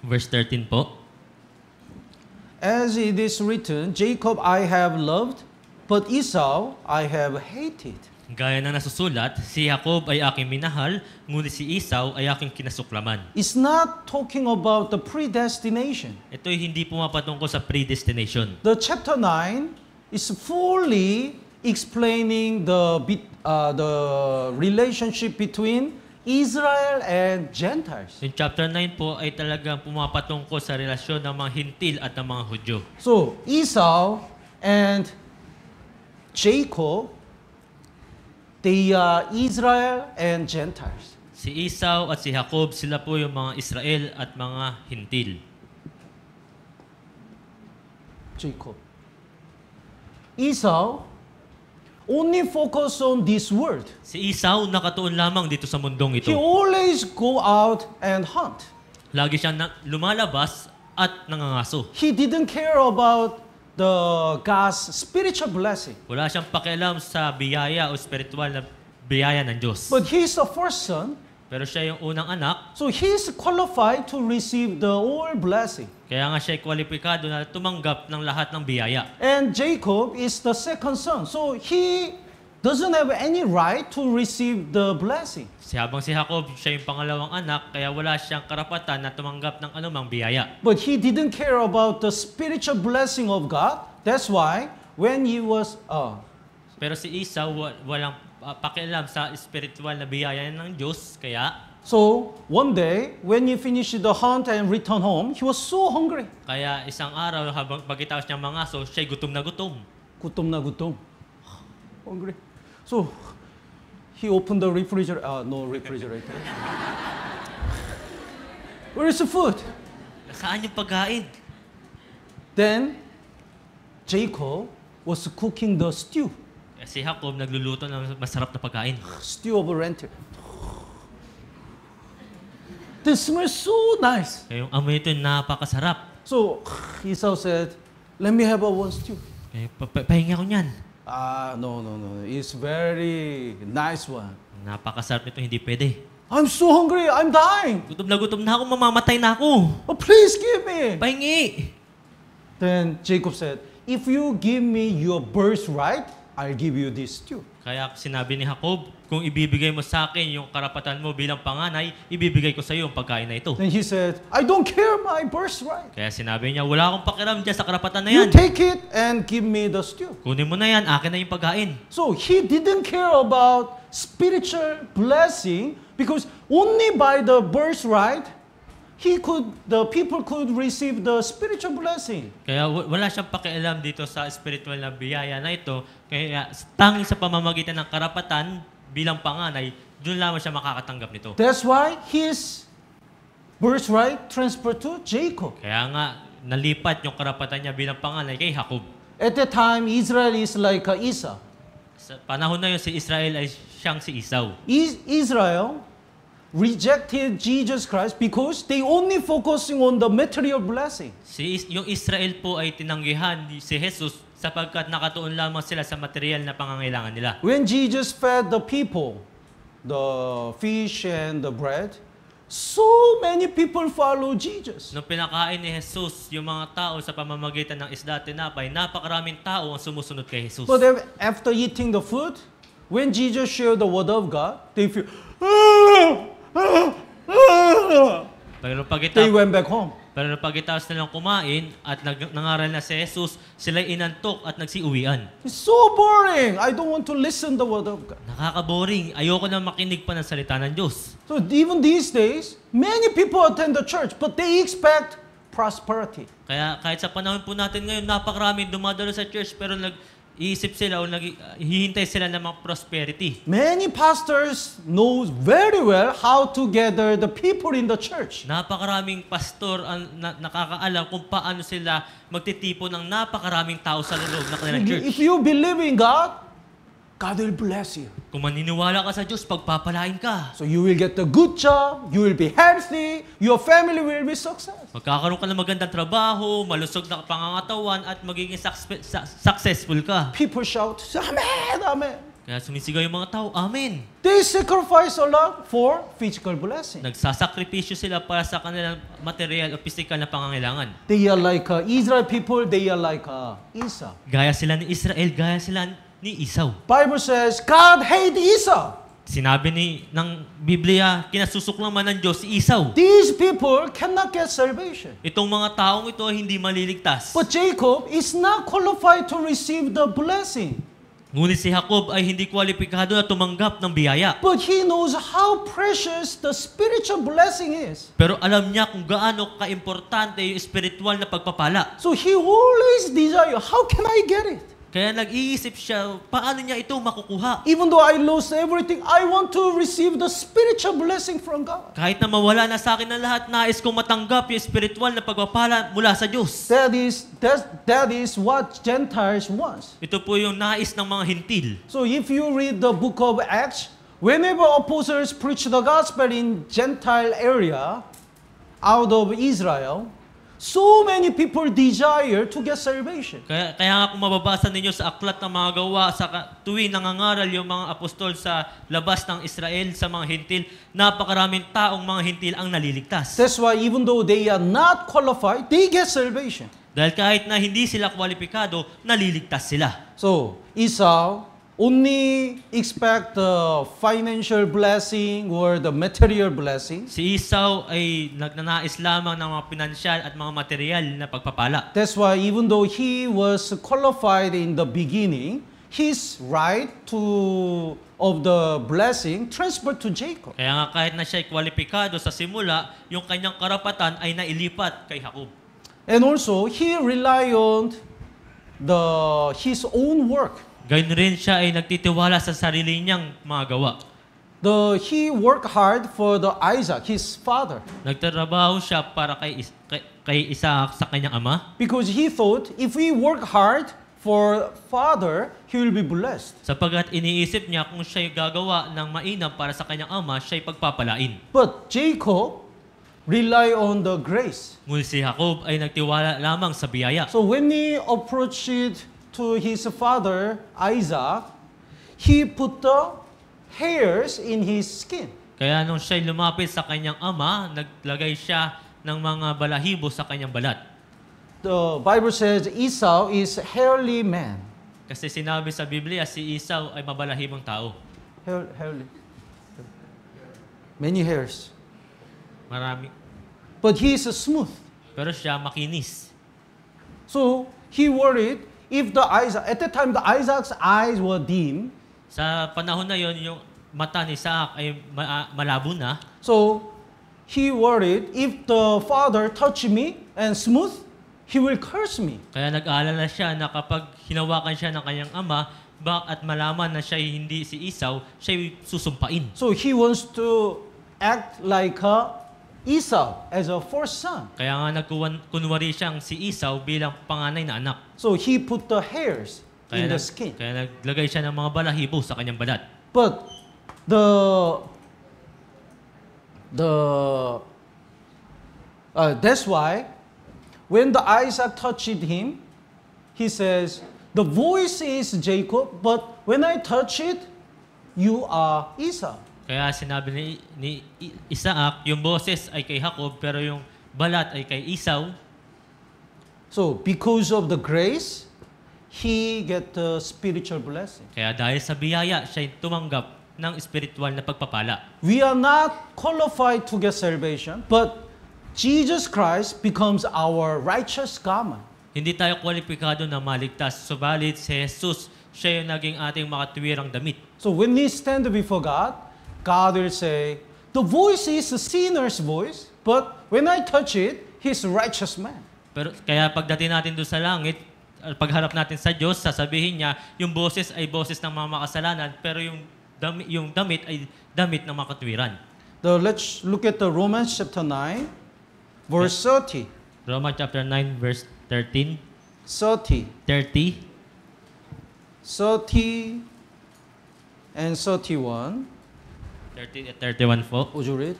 Verse 13 po. As it is written, Jacob I have loved, but Esau I have hated. Gaya na nasusulat, si Jacob ay aking minahal, ngunit si Esau ay aking kinasuklaman. It's not talking about the predestination. Ito'y hindi pumapatungkol sa predestination. The chapter 9 is fully explaining the relationship between Israel and Gentiles. Yung chapter 9 po ay talagang pumapatungkol sa relasyon ng mga Hintil at ng mga Hudyo. So, Esau and Jacob, they are Israel and Gentiles. Si Esau at si Jacob, sila po yung mga Israel at mga Hintil. Jacob. Esau only focus on this world. Si Esau nakatuon lamang dito sa mundong ito. He always go out and hunt. Lagi siyang lumalabas at nangangaso. He didn't care about the God's spiritual blessing. Wala siyang pakialam sa biyaya o spiritual na biyaya ng Diyos. But he's the first son, Pero siya yung unang anak, so he's qualified to receive the all blessing. kaya nga siya ay kwalipikado na tumanggap ng lahat ng biyaya. And Jacob is the second son, so he doesn't have any right to receive the blessing. Habang si Jacob, siya yung pangalawang anak, kaya wala siyang karapatan na tumanggap ng anumang biyaya. But he didn't care about the spiritual blessing of God. That's why when he was Pero si Esau, walang pakialam sa spiritual na biyaya ng Diyos, kaya so one day when he finished the hunt and returned home, he was so hungry. isang araw, habang pagkatapos niyang mangaso, siya'y gutom na gutom. Gutom na gutom. Hungry. So he opened the refrigerator. No refrigerator. Where is the food? Saan yung pagkain? Then Jacob was cooking the stew. Si Jacob nagluluto ng masarap na pagkain. Stew of lentil. The smell so nice. Kaya yung amoy ito napakasarap. So Esau said, "Let me have one stew." Kaya pahingi ako niyan. No. It's very nice one. Napakasarap nito, hindi pwede. I'm so hungry. I'm dying. Gutom na ako, mamamatay na ako. Oh, please give me. Pahingi! Then Jacob said, if you give me your birthright, I'll give you this too. Kaya sinabi ni Jacob, kung ibibigay mo sa akin yung karapatan mo bilang panganay, ibibigay ko sa iyo ang pagkain na ito. Then he said, I don't care my birthright. Kaya sinabi niya, wala akong pakialam dyan sa karapatan na You yan. take it and give me the stew. Kunin mo na yan, akin na yung pagkain. So he didn't care about spiritual blessing because only by the birthright, the people could receive the spiritual blessing. Kaya wala siyang pakialam dito sa spiritual na biyaya na ito. Kaya tanging sa pamamagitan ng karapatan bilang panganay, doon lamang siya makakatanggap nito. That's why his birthright transferred to Jacob. Kaya nga, nalipat yung karapatan niya bilang panganay kay Jacob. At that time, Israel is like Esau. Sa panahon na yun, si Israel ay siyang si Esau. Israel rejected Jesus Christ because they only focusing on the material blessing. Yung Israel po ay tinanggihan si Jesus sapagkat nakatuon lamang sila sa material na pangangailangan nila. When Jesus fed the people, the fish and the bread, so many people follow Jesus. Nung pinakain ni Jesus yung mga tao sa pamamagitan ng isda at tinapay, napakaraming tao ang sumusunod kay Jesus. But after eating the food, when Jesus shared the word of God, they feel, Pero they went back home. pagkatapos nilang kumain at nangaral na si Jesus, sila'y inantok at nagsiuwian. It's so boring. I don't want to listen the word of God. Nakaka-boring. Ayoko na makinig pa ng salita ng Diyos. So even these days, many people attend the church, but they expect prosperity. Kaya kahit sa panahon po natin ngayon, napakaraming dumadalo sa church pero iisip sila o hihintay sila ng mga prosperity. Many pastors know very well how to gather the people in the church. Napakaraming pastor ang nakakaalam kung paano sila magtitipo ng napakaraming tao sa loob ng kanilang church. If you believe in God, God will bless you. Kung maniniwala ka sa Diyos, pagpapalain ka. So you will get a good job, you will be healthy, your family will be successful. Magkakaroon ka ng magandang trabaho, malusog na pangangatawan, at magiging successful ka. People shout, Amen, Amen. Kaya sumisigaw yung mga tao, Amen. They sacrifice a lot for physical blessing. Nagsasakripisyo sila para sa kanilang material o physical na pangangailangan. They are like Israel people, they are like Esau. Gaya sila ni Israel, gaya sila ni Esau. Bible says, God hate Esau. Sinabi ng Biblia, kinasusuklang man ng Diyos si Esau. These people cannot get salvation. Itong mga taong ito ay hindi maliligtas. But Jacob is not qualified to receive the blessing. Ngunit si Jacob ay hindi kwalipikado na tumanggap ng biyaya. But he knows how precious the spiritual blessing is. Pero alam niya kung gaano kaimportante yung spiritual na pagpapala. So he always desire, how can I get it? Kaya nag-iisip siya, paano niya ito makukuha? Even though I lost everything, I want to receive the spiritual blessing from God. Kahit na mawala na sa akin ang lahat, nais kong matanggap yung spiritual na pagpapala mula sa Diyos. That is what Gentiles want. Ito po yung nais ng mga hintil. So if you read the book of Acts, whenever apostles preach the gospel in Gentile area, out of Israel, so many people desire to get salvation. Kaya nga kung mababasa ninyo sa aklat ng mga gawa, sa tuwing nangangaral yung mga apostol sa labas ng Israel sa mga hintil, napakaraming taong mga hintil ang naliligtas. That's why even though they are not qualified, they get salvation. Dahil kahit na hindi sila kwalipikado, naliligtas sila. So Esau only expect the financial blessing or the material blessing. Si Esau ay nagnanais lamang ng mga pinansyal at mga material na pagpapala. That's why even though he was qualified in the beginning, his right of the blessing transferred to Jacob. Kaya nga kahit na siya ay kwalipikado sa simula, yung kanyang karapatan ay nailipat kay Jacob. And also, he relied on his own work. Gayun rin siya ay nagtitiwala sa sarili niyang mga gawa. He worked hard for Isaac, his father. Nagtatrabaho siya para kay Isaac sa kanyang ama. Because he thought, if we work hard for father, he will be blessed. Sapagkat iniisip niya kung siya'y gagawa ng mainam para sa kanyang ama, siya'y pagpapalain. But Jacob relied on the grace. Ngunit si Jacob ay nagtiwala lamang sa biyaya. So when he approached to his father, Isaac, he put the hairs in his skin. Kaya nung siya'y lumapit sa kanyang ama, naglagay siya ng mga balahibo sa kanyang balat. the Bible says Esau is hairy man. Kasi sinabi sa Biblia, si Esau ay mabalahibong tao. Hairy. Many hairs. Marami. But he is smooth. Pero siya makinis. So he worried if at that time the Isaac's eyes were dim. Sa panahon na yon, yung mata ni Isaac ay malabo na. So he worried if the father touch me and smooth, he will curse me. Kaya nag-aalala siya na kapag hinawakan siya ng kanyang ama, at malaman na siya hindi si Esau, siya susumpain. So he wants to act like Esau as a first son. Kaya nga nagkunwari siyang si Esau bilang panganay na anak. So he put the hairs in the skin. Kaya naglagay siya ng mga balahibo sa kanyang balat. But that's why when the Isaac touched him, he says, the voice is Jacob, but when I touch it, you are Esau. Kaya sinabi ni Isaac, yung boses ay kay Jacob, pero yung balat ay kay Esau. So because of the grace, he get the spiritual blessing. Kaya dahil sa biyaya, siya tumanggap ng spiritual na pagpapala. We are not qualified to get salvation, but Jesus Christ becomes our righteous garment. Hindi tayo kwalipikado na maligtas, subalit si Jesus, siya yung naging ating makatuwirang damit. So when we stand before God, God will say, the voice is a sinner's voice, but when I touch it, he's a righteous man. Pero kaya pagdating natin doon sa langit, pagharap natin sa Diyos, sasabihin niya, yung boses ay boses ng mga makasalanan, pero yung damit ay damit ng makatuwiran. Let's look at the Romans chapter 9, verse 30. Romans chapter 9, verse 13. 30. 30. 30 and 31. 30 at 31 po. Would you read?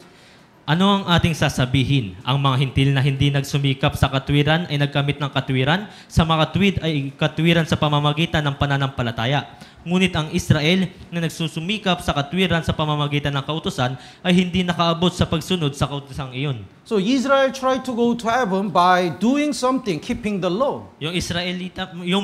Ano ang ating sasabihin? Ang mga hintil na hindi nagsumikap sa katwiran ay nagkamit ng katwiran, sa mga katwid ay katwiran sa pamamagitan ng pananampalataya. Ngunit ang Israel na nagsusumikap sa katwiran sa pamamagitan ng kautusan ay hindi nakaabot sa pagsunod sa kautusang iyon. So Israel tried to go to heaven by doing something, keeping the law. Yung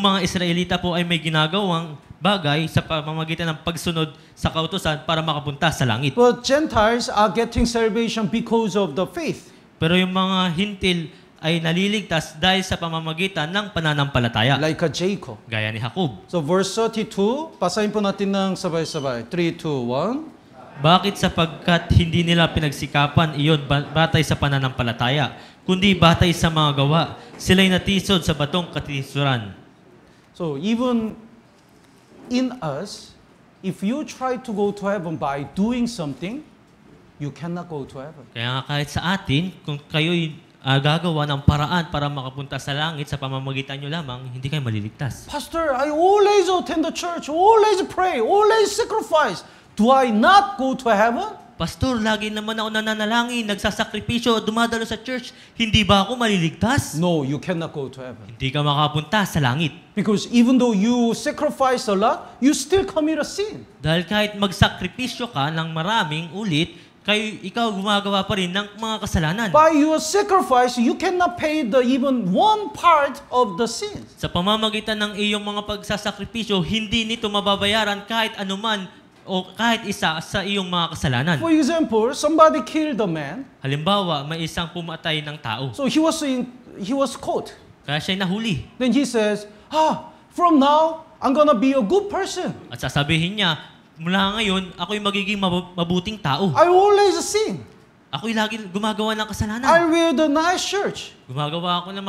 mga Israelita po ay may ginagawang bagay sa pamamagitan ng pagsunod sa kautusan para makapunta sa langit. But Gentiles are getting salvation because of the faith. Pero yung mga hintil ay naliligtas dahil sa pamamagitan ng pananampalataya. Like Jacob. Gaya ni Jacob. So verse 32, basahin po natin ng sabay-sabay. 3, 2, 1. Bakit sapagkat hindi nila pinagsikapan iyon batay sa pananampalataya, kundi batay sa mga gawa, sila'y natisod sa batong katisuran. So even in us, if you try to go to heaven by doing something, you cannot go to heaven. Kaya nga kahit sa atin, kung kayo'y gagawa ng paraan para makapunta sa langit sa pamamagitan nyo lamang, hindi kayo maliligtas. Pastor, I always attend the church, always pray, always sacrifice. Do I not go to heaven? Pastor, lagi naman ako nananalangin, nagsasakripisyo, dumadalo sa church. Hindi ba ako maliligtas? No, you cannot go to heaven. Hindi ka makapunta sa langit. Because even though you sacrifice a lot, you still commit a sin. Dahil kahit magsakripisyo ka ng maraming ulit, ikaw gumagawa pa rin ng mga kasalanan. By your sacrifice, you cannot pay even one part of the sins. Sa pamamagitan ng iyong mga pagsasakripisyo, hindi nito mababayaran kahit anuman o kahit isa sa iyong mga kasalanan. For example, somebody killed a man. Halimbawa, may isang pumatay ng tao. So he was caught. Kaya siya'y nahuli. Then he says, from now, I'm gonna be a good person. At sasabihin niya, mula ngayon, ako'y magiging mabuting tao. I always sin. Ako'y lagi gumagawa ng kasalanan. I wear the nice shirt. Gumagawa ako ng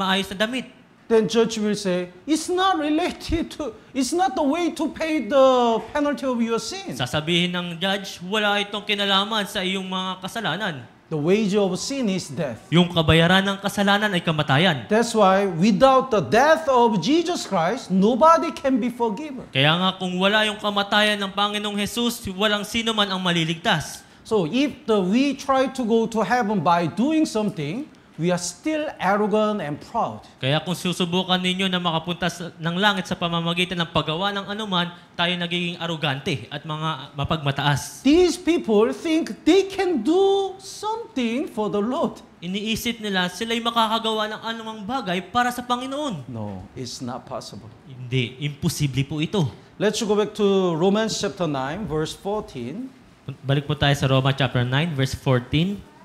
maayos na damit. Then judge will say, it's not the way to pay the penalty of your sin. Sasabihin ng judge, wala itong kinalaman sa iyong mga kasalanan. The wage of sin is death. Yung kabayaran ng kasalanan ay kamatayan. That's why without the death of Jesus Christ, nobody can be forgiven. Kaya nga kung wala yung kamatayan ng Panginoong Jesus, walang sino man ang maliligtas. So if we try to go to heaven by doing something, we are still arrogant and proud. Kaya kung susubukan ninyo na makapunta ng langit sa pamamagitan ng paggawa ng anuman, tayo nagiging arugante at mga mapagmataas. These people think they can do something for the Lord. Iniisip nila sila'y makakagawa ng anumang bagay para sa Panginoon. No, it's not possible. Hindi, imposible po ito. Let's go back to Romans chapter 9, verse 14. Balik po tayo sa Roma chapter 9, verse 14.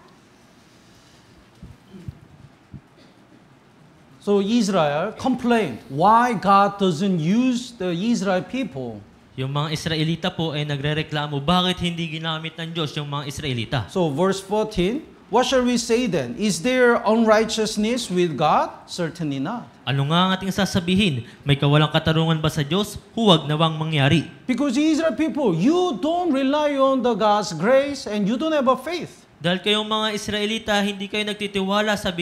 So Israel complained why God doesn't use the Israel people. Yung mga Israelita po ay nagrereklamo, bakit hindi ginamit ng Diyos yung mga Israelita? So verse 14, what shall we say then? Is there unrighteousness with God? Certainly not. Ano nga ang ating sasabihin? May kawalang katarungan ba sa Diyos? Huwag nawang mangyari. Because Israel people, you don't rely on the God's grace and you don't have a faith. Dahil kayong mga Israelita, hindi kayo nagtitiwala sa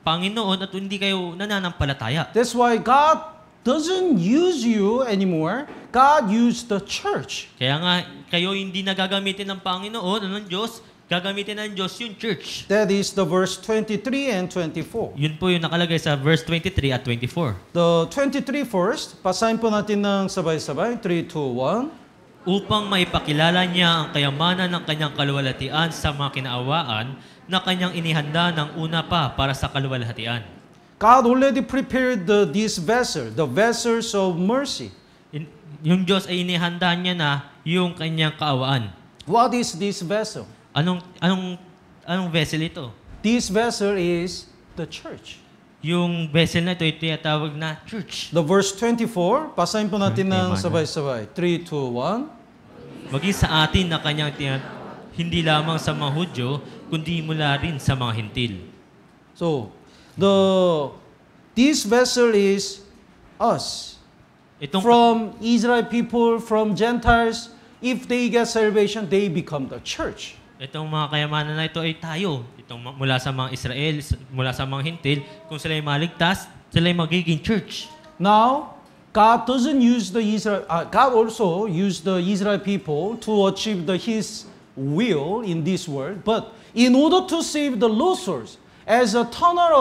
Panginoon at hindi kayo nananampalataya. That's why God doesn't use you anymore. God used the church. Kaya nga, kayo hindi nagagamitin ng Panginoon o ng Diyos, gagamitin ng Diyos yung church. That is the verse 23 and 24. Yun po yung nakalagay sa verse 23 at 24. The 23 first, basahin po natin ng sabay-sabay. 3, 2, 1. Upang maipakilala niya ang kayamanan ng kanyang kaluwalhatian sa mga kinaawaan na kanyang inihanda ng una pa para sa kaluwalhatian. God already prepared this vessel, the vessels of mercy. Yung Diyos ay inihanda niya na yung kanyang kaawaan. What is this vessel? Anong vessel ito? This vessel is the church. Yung vessel na ito ay tinatawag na church. The verse 24, basahin po natin ng Kayamanan. sabay-sabay. 3, 2, 1. Maging sa atin na kanyang hindi lamang sa mga Hudyo, kundi mula rin sa mga Hintil. So, this vessel is us. From Israel people, from Gentiles, if they get salvation, they become the church. Itong mga kayamanan na ito ay tayo. Itong mula sa mga Israel, mula sa mga Hintil, kung sila'y maligtas, sila'y magiging church. Now, God doesn't use God also used the Israel people to achieve His will in this world, but in order to save the lost souls, as a channel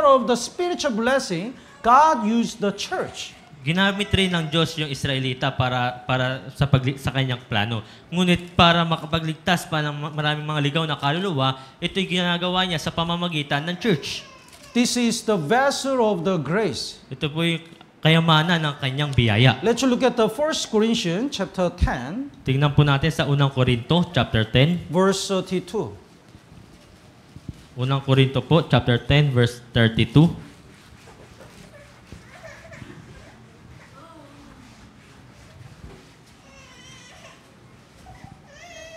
of the spiritual blessing, God used the church. Ginamit rin ng Diyos yung Israelita para sa kanyang plano. Ngunit para makapagligtas pa ng maraming mga ligaw na kaluluwa, ito'y ginagawa niya sa pamamagitan ng church. This is the vessel of the grace. Ito po yung kayamanan ng kanyang biyaya. Let's look at the 1 Corinthians chapter 10. Tingnan po natin sa unang Korinto, chapter 10. Verse 32. Unang Korinto po, chapter 10, verse 32.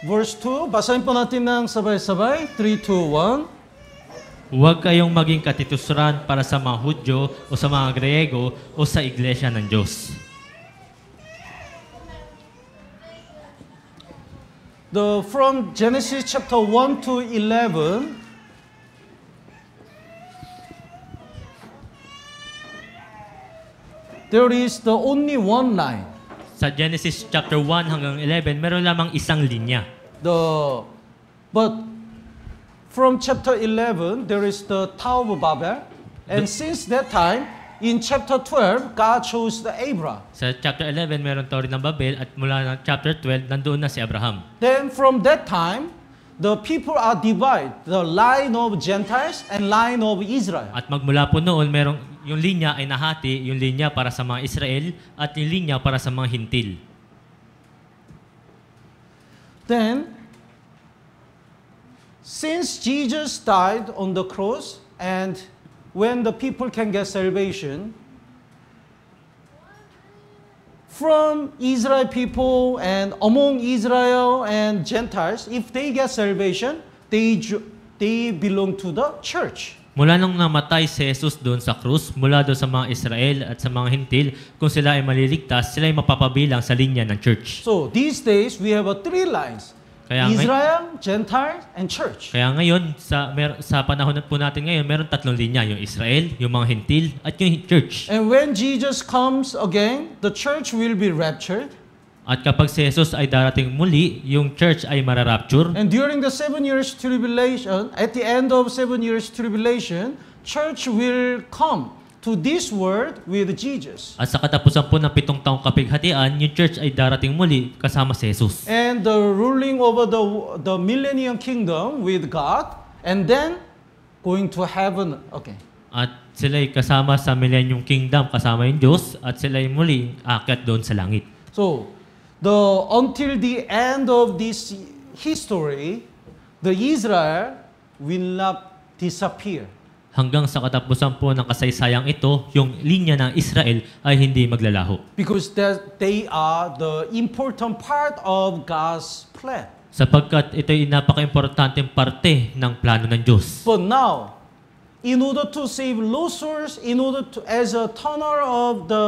Verse 2, basahin po natin ng sabay-sabay. 3, 2, 1. Huwag kayong maging katitusuran para sa mga Hudyo o sa mga Griego o sa iglesia ng Diyos. From Genesis chapter 1 to 11, there is the only one line. Sa Genesis chapter 1 hanggang 11, meron lamang isang linya. But from chapter 11, there is the Tower of Babel. And since that time, in chapter 12, God chose the Abraham. Sa chapter 11, meron Tower ng Babel at mula ng chapter 12, nandoon na si Abraham. Then from that time, the people are divided. The line of Gentiles and line of Israel. At magmula po noon, yung linya ay nahati, yung linya para sa mga Israel at yung linya para sa mga Hintil. Then, since Jesus died on the cross and when the people can get salvation, from Israel people and among Israel and Gentiles, if they get salvation, they belong to the church. Mula nung namatay si Jesus doon sa krus, mula doon sa mga Israel at sa mga Hintil, kung sila ay maliligtas, sila ay mapapabilang sa linya ng church. So these days, we have three lines. Israel, Gentiles, and church. Kaya ngayon, sa panahon po natin ngayon, meron tatlong linya. Yung Israel, yung mga Hintil, at yung church. And when Jesus comes again, the church will be raptured. At kapag si Jesus ay darating muli, yung church ay mararapture. And during the 7 years tribulation, at the end of 7 years tribulation, church will come to this world with Jesus. At sa katapusan po ng 7 taong kapighatian, yung church ay darating muli kasama si Jesus. And the ruling over the millennium kingdom with God, and then going to heaven. Okay. At sila'y kasama sa Millennium Kingdom, kasama yung Diyos, at sila'y muli aakyat doon sa langit. So, until the end of this history, the Israel will not disappear. Hanggang sa katapusan po ng kasaysayang ito, yung linya ng Israel ay hindi maglalaho. Because they are the important part of God's plan. Sapagkat ito'y napaka-importanteng parte ng plano ng Diyos. But now, in order to save lost souls, in order to, as a tunnel of the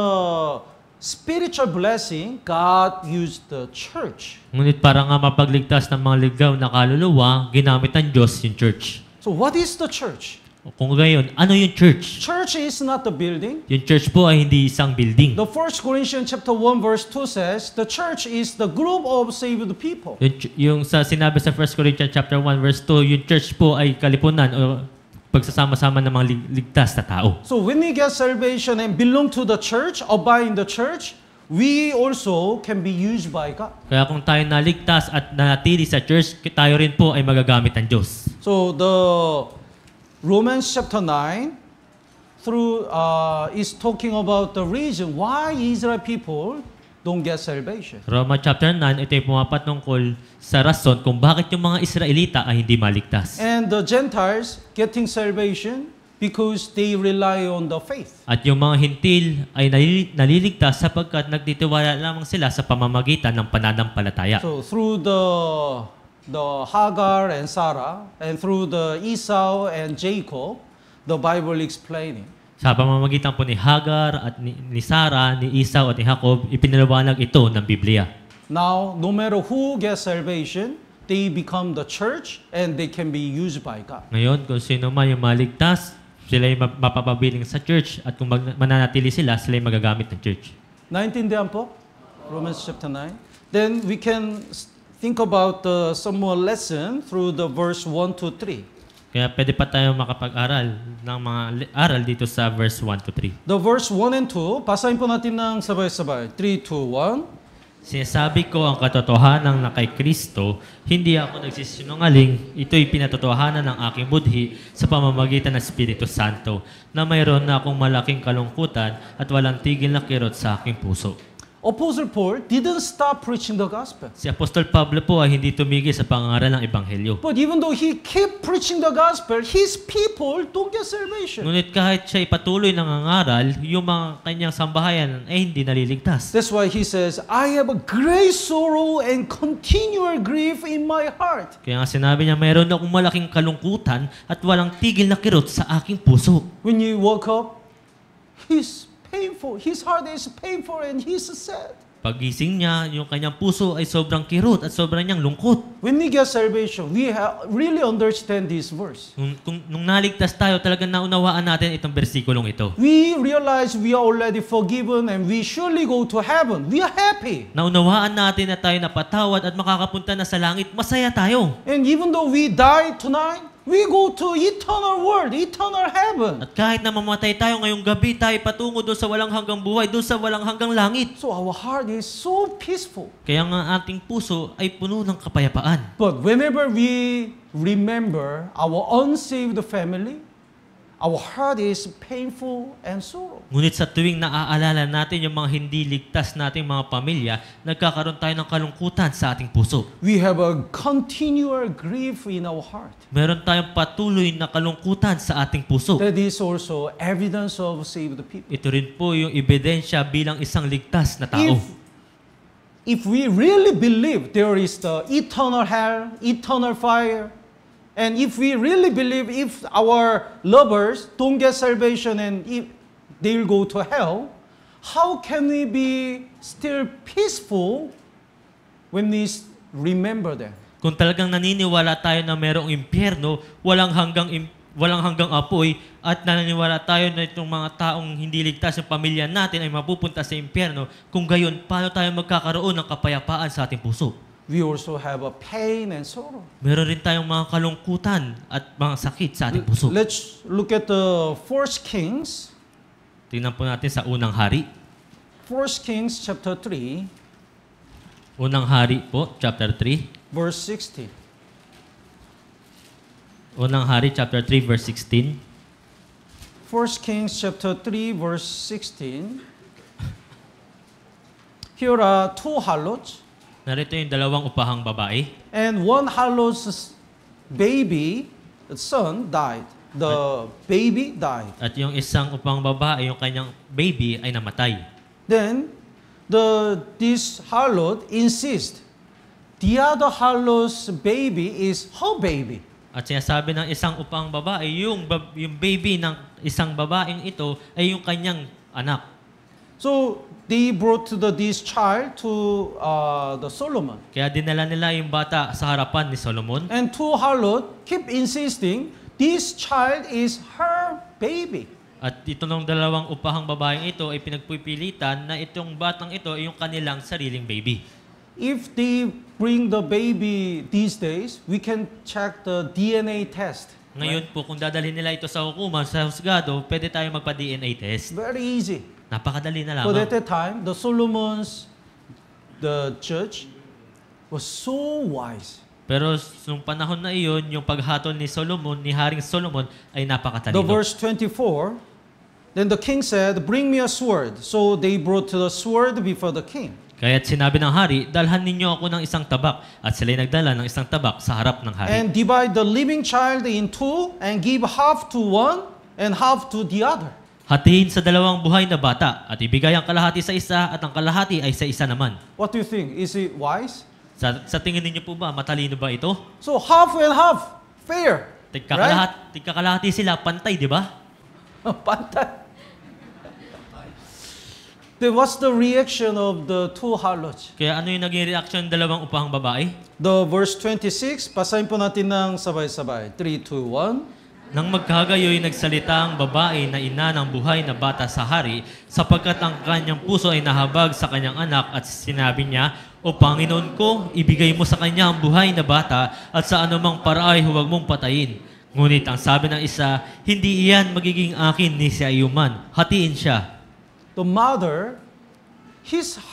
spiritual blessing, God used the church. Ngunit para nga mapagligtas ng mga ligaw na kaluluwa, ginamit ng Diyos yung church. So what is the church? Kung gayon, ano yung church? Church is not the building. Yung church po ay hindi isang building. The 1 Corinthians chapter 1 verse 2 says, the church is the group of saved people. Yung sa sinabi sa 1 Corinthians chapter 1 verse 2, yung church po ay kalipunan o pagsasama-sama ng mga ligtas na tao. So when we get salvation and belong to the church, abide in the church, we also can be used by God. Kaya kung tayo naligtas at nanatili sa church, tayo rin po ay magagamit ng Diyos. So the Romans chapter 9 is talking about the reason why Israel people don't get salvation. Roma chapter 9, ito ay pumapatungkol sa rason kung bakit yung mga Israelita ay hindi maligtas. And the Gentiles getting salvation because they rely on the faith. At yung mga hintil ay naliligtas sapagkat nagtitiwala lamang sila sa pamamagitan ng pananampalataya. So through the Hagar and Sarah, and through the Esau and Jacob, the Bible explaining. Sa pamamagitan po ni Hagar at ni Sarah, ni Esau at ni Jacob, ipinaliwanag ito ng Biblia. Now, no matter who gets salvation, they become the church and they can be used by God. Ngayon, kung sino man yung maligtas, sila ay mapapabiling sa church at kung mananatili sila, sila ay magagamit ng church. Naintindihan po? Romans chapter 9. Then we can think about some more lesson through the verse 1 to 3. Kaya pwede pa tayo makapag-aral ng mga aral dito sa verse 1 to 3. The verse 1 and 2, basahin po natin ng sabay-sabay. 3, 2, 1. Sinasabi ko ang katotohanan na kay Kristo, hindi ako nagsisinungaling, ito'y pinatotohanan ng aking budhi sa pamamagitan ng Espiritu Santo, na mayroon na akong malaking kalungkutan at walang tigil na kirot sa aking puso. Apostle Paul didn't stop preaching the gospel. Si Apostol Pablo po ay hindi tumigil sa pangaral ng Ebanghelyo. But even though he kept preaching the gospel, his people don't get salvation. Ngunit kahit siya patuloy nangangaral, yung mga kanyang sambahayan ay hindi naliligtas. That's why he says, I have a great sorrow and continual grief in my heart. Kaya nga sinabi niya, mayroon akong malaking kalungkutan at walang tigil na kirot sa aking puso. When you woke up, he's painful. His heart is painful and he's sad. Pagising niya, yung kanyang puso ay sobrang kirot at sobrang niyang lungkot. When we get salvation, we really understand this verse. Nung naligtas tayo, talagang naunawaan natin itong bersikulong ito. We realize we are already forgiven and we surely go to heaven. We are happy. Naunawaan natin na tayo napatawad at makakapunta na sa langit, masaya tayo. And even though we die tonight, we go to eternal world, eternal heaven. At kahit na mamatay tayo ngayong gabi, tayo patungo doon sa walang hanggang buhay, doon sa walang hanggang langit. So our heart is so peaceful. Kaya nga ating puso ay puno ng kapayapaan. But whenever we remember our unsaved family, our heart is painful and sorrow. Ngunit sa tuwing naaalala natin yung mga hindi ligtas nating mga pamilya, nagkakaroon tayo ng kalungkutan sa ating puso. We have a continual grief in our heart. Meron tayong patuloy na kalungkutan sa ating puso. That is also evidence of saved people. Ito rin po yung ebidensya bilang isang ligtas na tao. If we really believe there is the eternal hell, eternal fire, and if we really believe if our lovers don't get salvation and if they will go to hell, how can we be still peaceful when we remember them? Kung talagang naniniwala tayo na merong impyerno, walang hanggang walang hanggang apoy at naniniwala tayo na itong mga taong hindi ligtas ng pamilya natin ay mapupunta sa impyerno, kung gayon, paano tayo magkakaroon ng kapayapaan sa ating puso? We also have a pain and sorrow. Meron rin tayong mga kalungkutan at mga sakit sa ating puso. Let's look at the 1 Kings. Tingnan po natin sa Unang Hari. 1 Kings chapter 3, Unang Hari po, chapter 3. verse 16. Unang Hari, chapter 3, verse 16. 1 Kings chapter 3, verse 16. Here are two harlots, Narito yung dalawang upahang babae. and one harlot's baby, son, died. The baby died. At yung isang upang babae, yung kanyang baby ay namatay. Then this harlot insists the other harlot's baby is her baby. At sinasabi ng isang upang babae, yung baby ng isang babaeng ito ay yung kanyang anak. So they brought this child to the Solomon. Kaya dinala nila yung bata sa harapan ni Solomon. And two harlot keep insisting this child is her baby. At ito ng dalawang upahang babaeng ito ay pinagpipilitan na itong batang ito ay yung kanilang sariling baby. If they bring the baby these days, we can check the DNA test. Ngayon po, kung dadalhin nila ito sa hukuman, sa husgado, pwede tayo magpa-DNA test. Very easy. Napakadali na But lamang. at that time, the church was so wise. Pero nung panahon na iyon, yung paghatol ni Solomon, ni Haring Solomon, ay The napakatalino. verse 24, then the king said, bring me a sword. So they brought the sword before the king. Kaya't sinabi ng hari, dalhan ninyo ako ng isang tabak. At sila'y nagdala ng isang tabak sa harap ng hari. And divide the living child in two and give half to one and half to the other. Hatiin sa dalawang buhay na bata at ibigay ang kalahati sa isa at ang kalahati ay sa isa naman. What do you think? Is it wise? Sa tingin ninyo po ba, matalino ba ito? So half and half, fair. Tigkakalahati sila, pantay, di ba? Pantay. Then what's the reaction of the two harlots? Kaya ano yung naging reaction ng dalawang upahang babae? The verse 26, basahin po natin ng sabay-sabay. 3, 2, 1. Nang magkagayoy nagsalita ang babae na ina ng buhay na bata sa hari, sapagkat ang kanyang puso ay nahabag sa kanyang anak at sinabi niya, O Panginoon ko, ibigay mo sa kanya ang buhay na bata at sa anumang paraay huwag mong patayin. Ngunit ang sabi ng isa, hindi iyan magiging akin ni si Ayuman. Hatiin siya. The mother,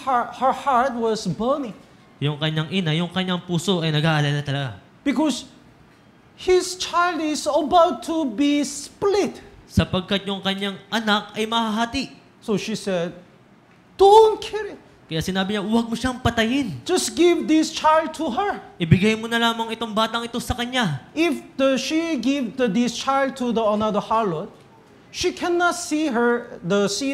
her heart was burning Yung kanyang ina, yung kanyang puso ay nag-aalala talaga. because his child is about to be split. Sapagkat yung kanyang anak ay mahahati. So she said, don't kill it. Kaya sinabi niya, huwag mo siyang patayin. Just give this child to her. Ibigay mo na lamang itong batang ito sa kanya. If she give this child to the another harlot, she cannot see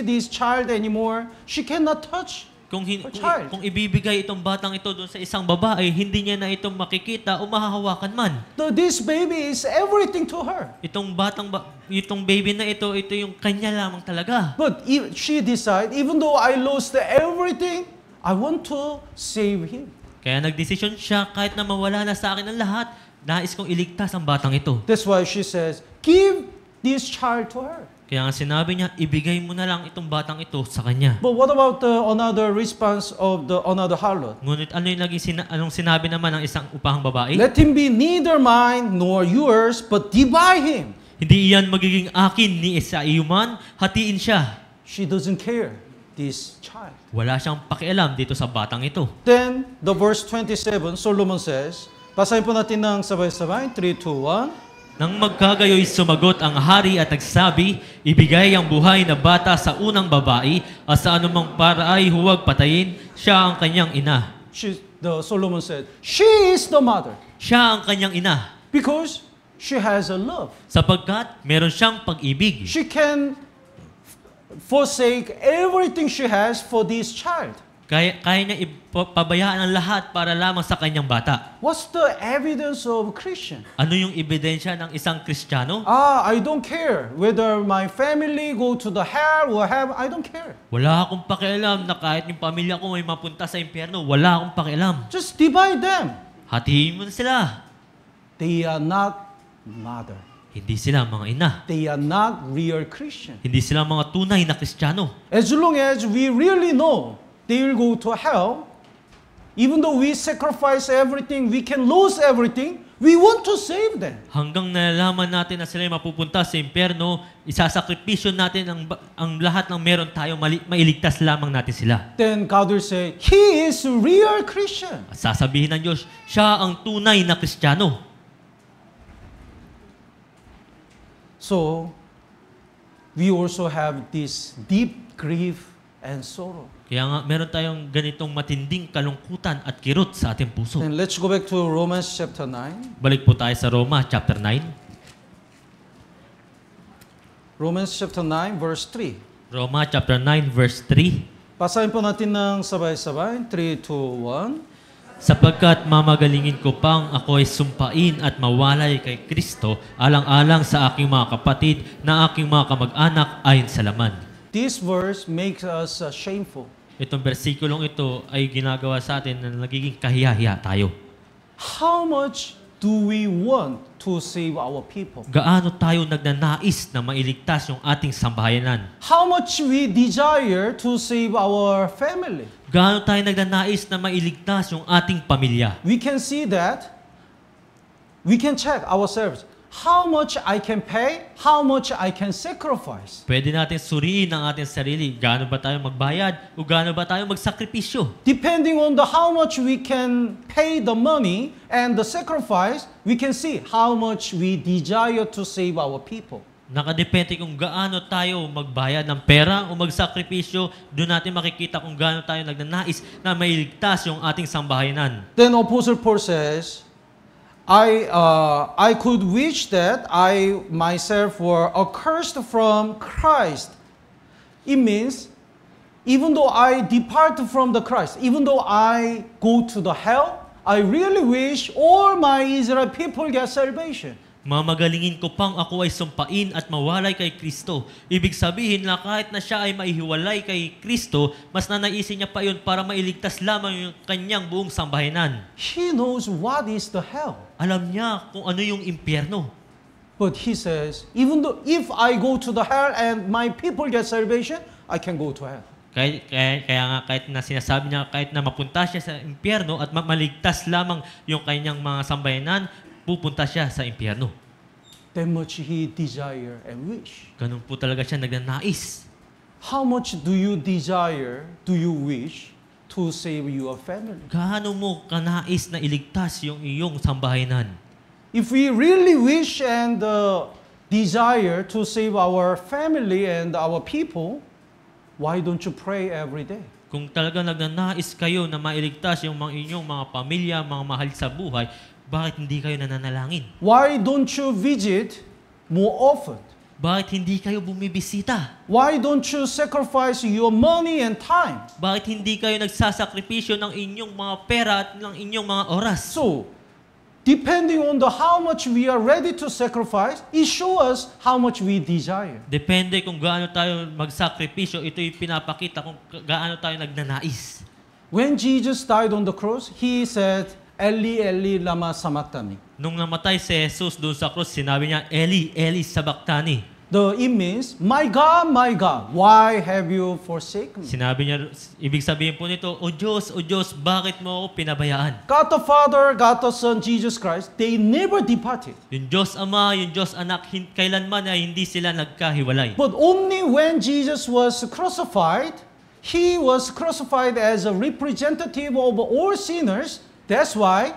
this child anymore. She cannot touch Kung child. ibibigay itong batang ito doon sa isang babae, hindi niya na itong makikita o mahahawakan man. This baby is everything to her. Itong baby na ito yung kanya lamang talaga. But she decide, even though I lost everything, I want to save him. Kaya nagdesisyon siya, kahit na mawala na sa akin ang lahat, nais kong iligtas ang batang ito. That's why she says, give this child to her. Kaya nga sinabi niya, ibigay mo na lang itong batang ito sa kanya. But what about another response of the another harlot? Ngunit ano yung anong sinabi naman ng isang upahang babae? Let him be neither mine nor yours, but divide him. Hindi iyan magiging akin ni Ayuman, hatiin siya. She doesn't care, this child. Wala siyang pakialam dito sa batang ito. Then, the verse 27, Solomon says, basahin po natin ng sabay-sabay, 3, 2, 1. Nang magkagayoy sumagot ang hari at nagsabi, ibigay ang buhay na bata sa unang babae at sa anumang paraay huwag patayin, siya ang kanyang ina. Solomon said, she is the mother Siya ang kanyang ina. because she has a love. Sapagkat meron siyang pag-ibig. She can forsake everything she has for this child. Kaya niya ipabayaan ang lahat para lamang sa kanyang bata. What's the evidence of Christian? Ano yung ebidensya ng isang Kristiyano? I don't care whether my family go to the hell or heaven. I don't care. Wala akong pakialam na kahit yung pamilya ko may mapunta sa impyerno, wala akong pakialam. Just divide them. Hatiin mo na sila. They are not mother. Hindi sila mga ina. They are not real Christian. Hindi sila mga tunay na Kristiyano. As long as we really know they will go to hell, even though we sacrifice everything, we can lose everything, we want to save them. Hanggang nalalaman natin na sila ay mapupunta sa impyerno, isasakripisyo natin ang lahat ng meron tayo, mailigtas lamang natin sila. Then God will say, He is a real Christian. At sasabihin ng Diyos, siya ang tunay na Kristiyano. So, we also have this deep grief and sorrow. Kaya nga, meron tayong ganitong matinding kalungkutan at kirot sa ating puso. And let's go back to Romans chapter 9. Balik po tayo sa Roma chapter 9. Romans chapter 9, verse 3. Roma chapter 9 verse 3. Basahin po natin ng sabay-sabay. 3, 2, 1. Sapagkat mamagalingin ko pang ako ay sumpain at mawalay kay Kristo alang-alang sa aking mga kapatid na aking mga kamag-anak ayon sa laman. This verse makes us shameful. Itong bersikulong ito ay ginagawa sa atin na nagiging kahiyahiya tayo. How much do we want to save our people? Gaano tayo nagnanais na mailigtas yung ating sambahayanan? How much we desire to save our family? Gaano tayo nagnanais na mailigtas yung ating pamilya? We can see that. We can check ourselves. How much I can pay? How much I can sacrifice? Pwede natin suriin ang ating sarili. Gaano ba tayo magbayad? O gaano ba tayo magsakripisyo? Depending on how much we can pay the money and the sacrifice, we can see how much we desire to save our people. Nakadepende kung gaano tayo magbayad ng pera o magsakripisyo, doon natin makikita kung gaano tayo nagnanais na mailigtas yung ating sambahayanan. Then Apostle Paul says, I could wish that I myself were accursed from Christ. It means, even though I depart from the Christ, even though I go to the hell, I really wish all my Israel people get salvation. Mamagalingin ko pang ako ay sumpain at mawalay kay Kristo. Ibig sabihin na kahit na siya ay maihiwalay kay Kristo, mas nanaisin niya pa yun para mailigtas lamang yung kanyang buong sambahayanan. He knows what is the hell. Alam niya kung ano yung impyerno. But he says, even though if I go to the hell and my people get salvation, I can go to hell. Kaya nga kahit na sinasabi niya, kahit na mapunta siya sa impyerno at maligtas lamang yung kanyang mga sambayanan, pupunta siya sa impyerno. That much he desire and wish. Ganun po talaga siya nagnanais. How much do you desire, do you wish to save your family? Gaano mo kanais na iligtas yung iyong sambahayanan? If we really wish and desire to save our family and our people, why don't you pray every day? Kung talaga nagnanais kayo na mailigtas yung inyong mga pamilya, mga mahal sa buhay, bakit hindi kayo nananalangin? Why don't you visit more often? Bakit hindi kayo bumibisita? Why don't you sacrifice your money and time? Bakit hindi kayo nagsasakripisyo ng inyong mga pera at ng inyong mga oras? So, depending on how much we are ready to sacrifice, it shows us how much we desire. Depende kung gaano tayo magsakripisyo, ito'y pinapakita kung gaano tayo nagnanais. When Jesus died on the cross, He said, Eli, Eli, lama sabachthani. Nung namatay si Jesus doon sa krus, sinabi niya, Eli, Eli, sabachthani. It means, my God, why have you forsaken me? Sinabi niya, ibig sabihin po nito, O Diyos, bakit mo ako pinabayaan? God the Father, God the Son, Jesus Christ, they never departed. Yung Diyos Ama, yung Diyos Anak, kailanman ay hindi sila nagkahiwalay. But only when Jesus was crucified, He was crucified as a representative of all sinners. That's why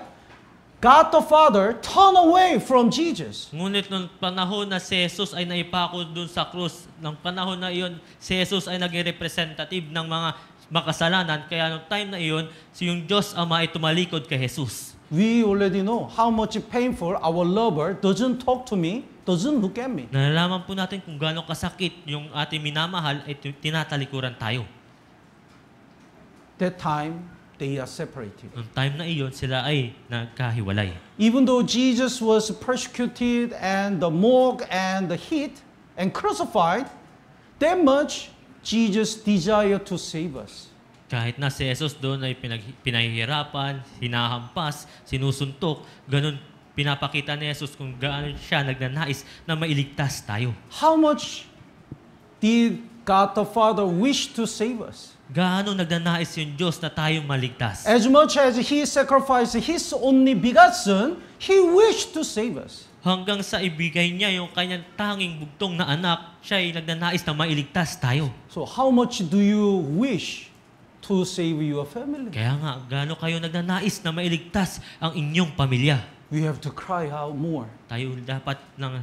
God the Father turned away from Jesus. Ngunit nung panahon na si Jesus ay naipako dun sa krus, ng panahon na iyon, si Jesus ay naging representative ng mga makasalanan. Kaya nung time na iyon, yung Diyos Ama ay tumalikod kay Jesus. We already know how much painful our lover doesn't talk to me, doesn't look at me. Nalalaman po natin kung gaano kasakit yung ating minamahal ay tinatalikuran tayo. That time, they are separated. Noong time na iyon, sila ay nagkahiwalay. Even though Jesus was persecuted and the mocked and the hit and crucified, that much Jesus desired to save us. Kahit na si Jesus doon ay pinahihirapan, hinahampas, sinusuntok, ganun pinapakita ni Jesus kung gaano siya nagnanais na mailigtas tayo. How much did God the Father wish to save us? Gaano nagnanais yung Diyos na tayo maligtas? As much as He sacrificed His only begotten Son, He wished to save us. Hanggang sa ibigay niya yung kanyang tanging bugtong na anak, siya ay nagnanais na mailigtas tayo. So how much do you wish to save your family? Kaya nga, gaano kayo nagnanais na mailigtas ang inyong pamilya? We have to cry out more. Tayo dapat nang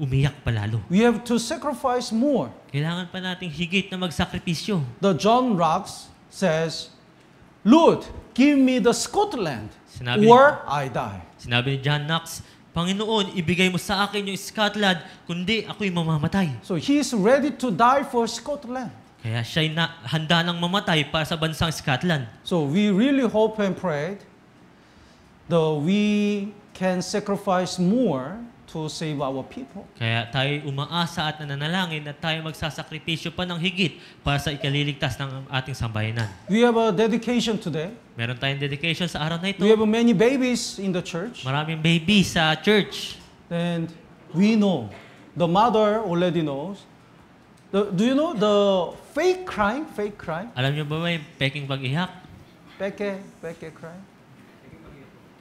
umiyak palalo. We have to sacrifice more. Kailangan pa nating higit na magsakripisyo. The John Rocks says, Lord, give me the Scotland or I die. Sinabi ni John Knox, Panginoon, ibigay mo sa akin yung Scotland, kundi ako'y mamamatay. So he is ready to die for Scotland. Kaya siya'y handa ng mamatay para sa bansang Scotland. So we really hope and pray that we can sacrifice more to save our people. Kaya tayo umaasa at nananalangin na tayo magsasakripisyo pa ng higit para sa ikaliligtas ng ating sambayanan. We have a dedication today. Meron tayong dedication sa araw na ito. We have many babies in the church. Maraming baby sa church. And we know, the mother already knows. Do you know the fake crying? Fake crying? Alam niyo ba may peking pag-iyak? Peke crying.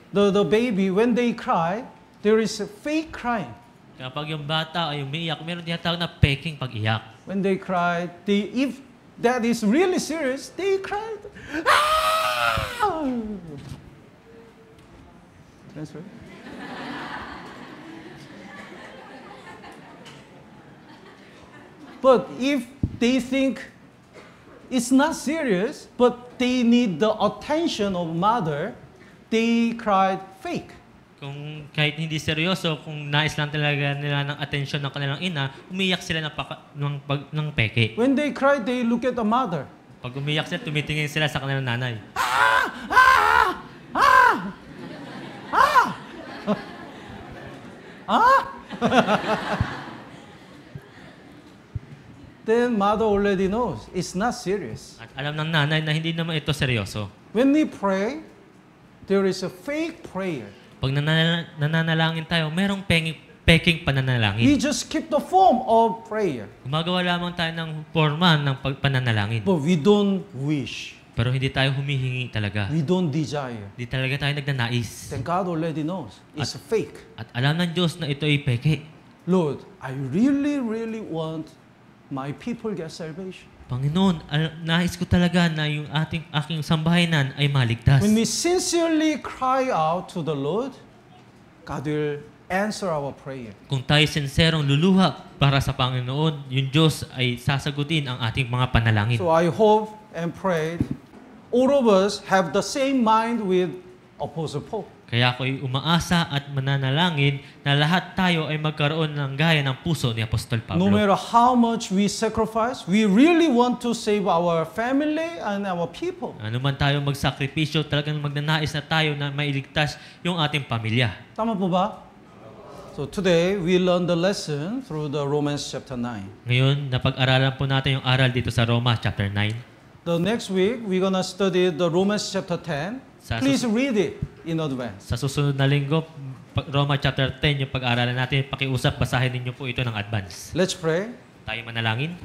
The baby, when they cry, there is a fake crying. Kapag yung bata ay umiiyak, meron tinatawag na peking pag-iyak. When they cry, if that is really serious, they cry. Ah! That's right. But if they think it's not serious, but they need the attention of mother, they cried fake. Kung kahit hindi seryoso, kung nais lang talaga nila ng atensyon ng kanilang ina, umiyak sila ng peke. When they cry, they look at the mother. Pag umiyak sila, tumitingin sila sa kanilang nanay. Then mother already knows it's not serious. At alam ng nanay na hindi naman ito seryoso. When we pray, there is a fake prayer. Pag nananalangin tayo, merong peking pananalangin. We just keep the form of prayer. Gumagawa lamang tayo ng forma ng pananalangin. But we don't wish. Pero hindi tayo humihingi talaga. We don't desire. Hindi talaga tayo nagnanais. Then God already knows it's fake. At alam ng Diyos na ito ay peke. Lord, I really, really want my people get salvation. Panginoon, nais ko talaga na yung aking sambahayan ay maligtas. When we sincerely cry out to the Lord, God will answer our prayer. Kung tayo sinserong luluha para sa Panginoon, yung Diyos ay sasagutin ang ating mga panalangin. So I hope and pray all of us have the same mind with Apostle Paul. Kaya ako'y umaasa at mananalangin na lahat tayo ay magkaroon ng gaya ng puso ni Apostol Pablo. No matter how much we sacrifice, we really want to save our family and our people. Ano man tayo magsakripisyo, talagang magnanais na tayo na mailigtas yung ating pamilya. Tama po ba? So today, we learn the lesson through the Romans chapter 9. Ngayon, napag-aralan po natin yung aral dito sa Roma chapter 9. The next week, we're gonna study the Romans chapter 10. Please read it in advance. Sa susunod na linggo, Roma chapter 10, yung pag-aaralan natin, pakiusap, basahin ninyo po ito ng advance. Let's pray. Tayo manalangin.